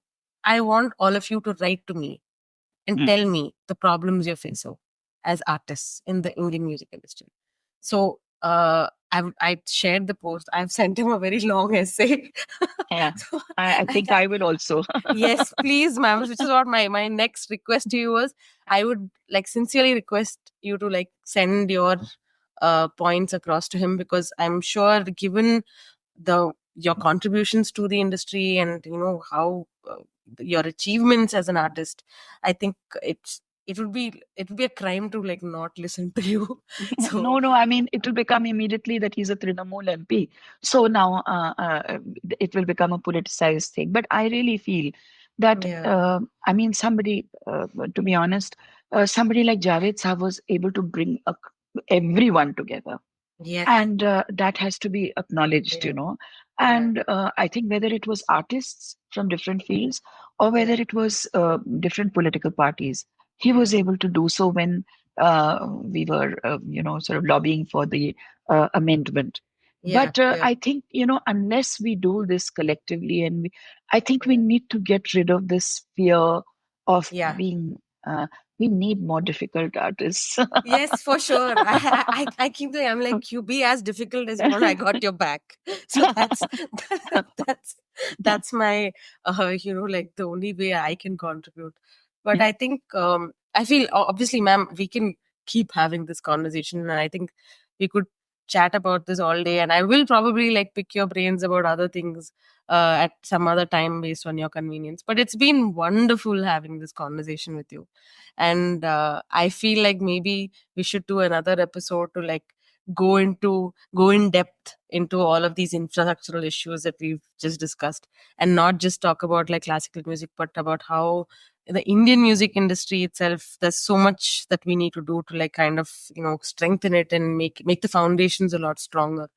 I want all of you to write to me and Mm. tell me the problems you're facing as artists in the Indian music industry. So I shared the post. I've sent him a very long essay. Yeah. So I I, think I will also. yes, please, ma'am. Which is what my next request to you was. I would like sincerely request you to like send your points across to him, because I'm sure, given your contributions to the industry, and how your achievements as an artist, I think it would be a crime to like not listen to you. So No, no. I mean, it will become immediately that he's a Trinamool MP. So now it will become a politicized thing. But I really feel that, yeah, I mean, to be honest, somebody like Javed Saab was able to bring everyone together. yes, And that has to be acknowledged, yeah, yeah, and I think whether it was artists from different fields or whether yeah, it was different political parties, he yeah, was able to do so when we were sort of lobbying for the amendment. Yeah, But yeah, I think, unless we do this collectively, and I think we need to get rid of this fear of yeah. being, we need more difficult artists. Yes, for sure. I keep saying, I'm like, you be as difficult as you want. I got your back. So that's that's my like the only way I can contribute. But Yeah, I think I feel obviously, ma'am, we can keep having this conversation, and I think we could chat about this all day. And I will probably like pick your brains about other things at some other time based on your convenience. But it's been wonderful having this conversation with you, and I feel like maybe we should do another episode to like go in depth into all of these infrastructural issues that we've just discussed, and not just talk about like classical music, but about how the Indian music industry itself, there's so much that we need to do to like kind of strengthen it and make the foundations a lot stronger.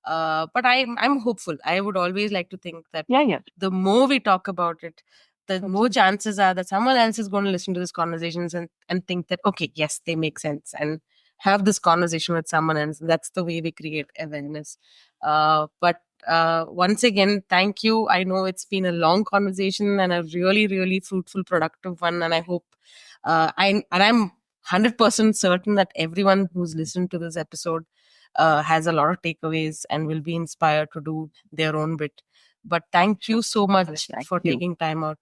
But I'm hopeful. I would always like to think that yeah, yeah, the more we talk about it, the more absolutely. chances are that someone else is going to listen to these conversations and think that, okay, yes, they make sense, and have this conversation with someone else. That's the way we create awareness. But once again, thank you. I know it's been a long conversation and a really, really fruitful, productive one. And I hope, I'm 100% certain that everyone who's listened to this episode has a lot of takeaways and will be inspired to do their own bit. But thank Sure. you so much Thank for you. taking time out.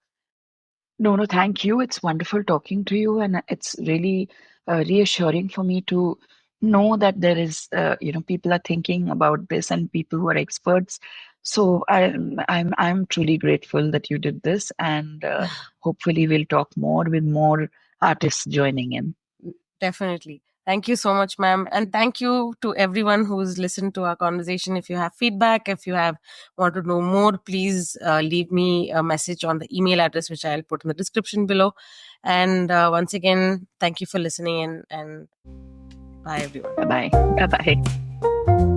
No, no, thank you. It's wonderful talking to you, and it's really reassuring for me to know that there is, people are thinking about this and people who are experts. So I'm truly grateful that you did this, and hopefully we'll talk more with more artists joining in. Definitely. Thank you so much, ma'am. And thank you to everyone who's listened to our conversation. If you have feedback, if you have want to know more, please leave me a message on the email address, which I'll put in the description below. And once again, thank you for listening, and bye, everyone. Bye bye. Bye bye.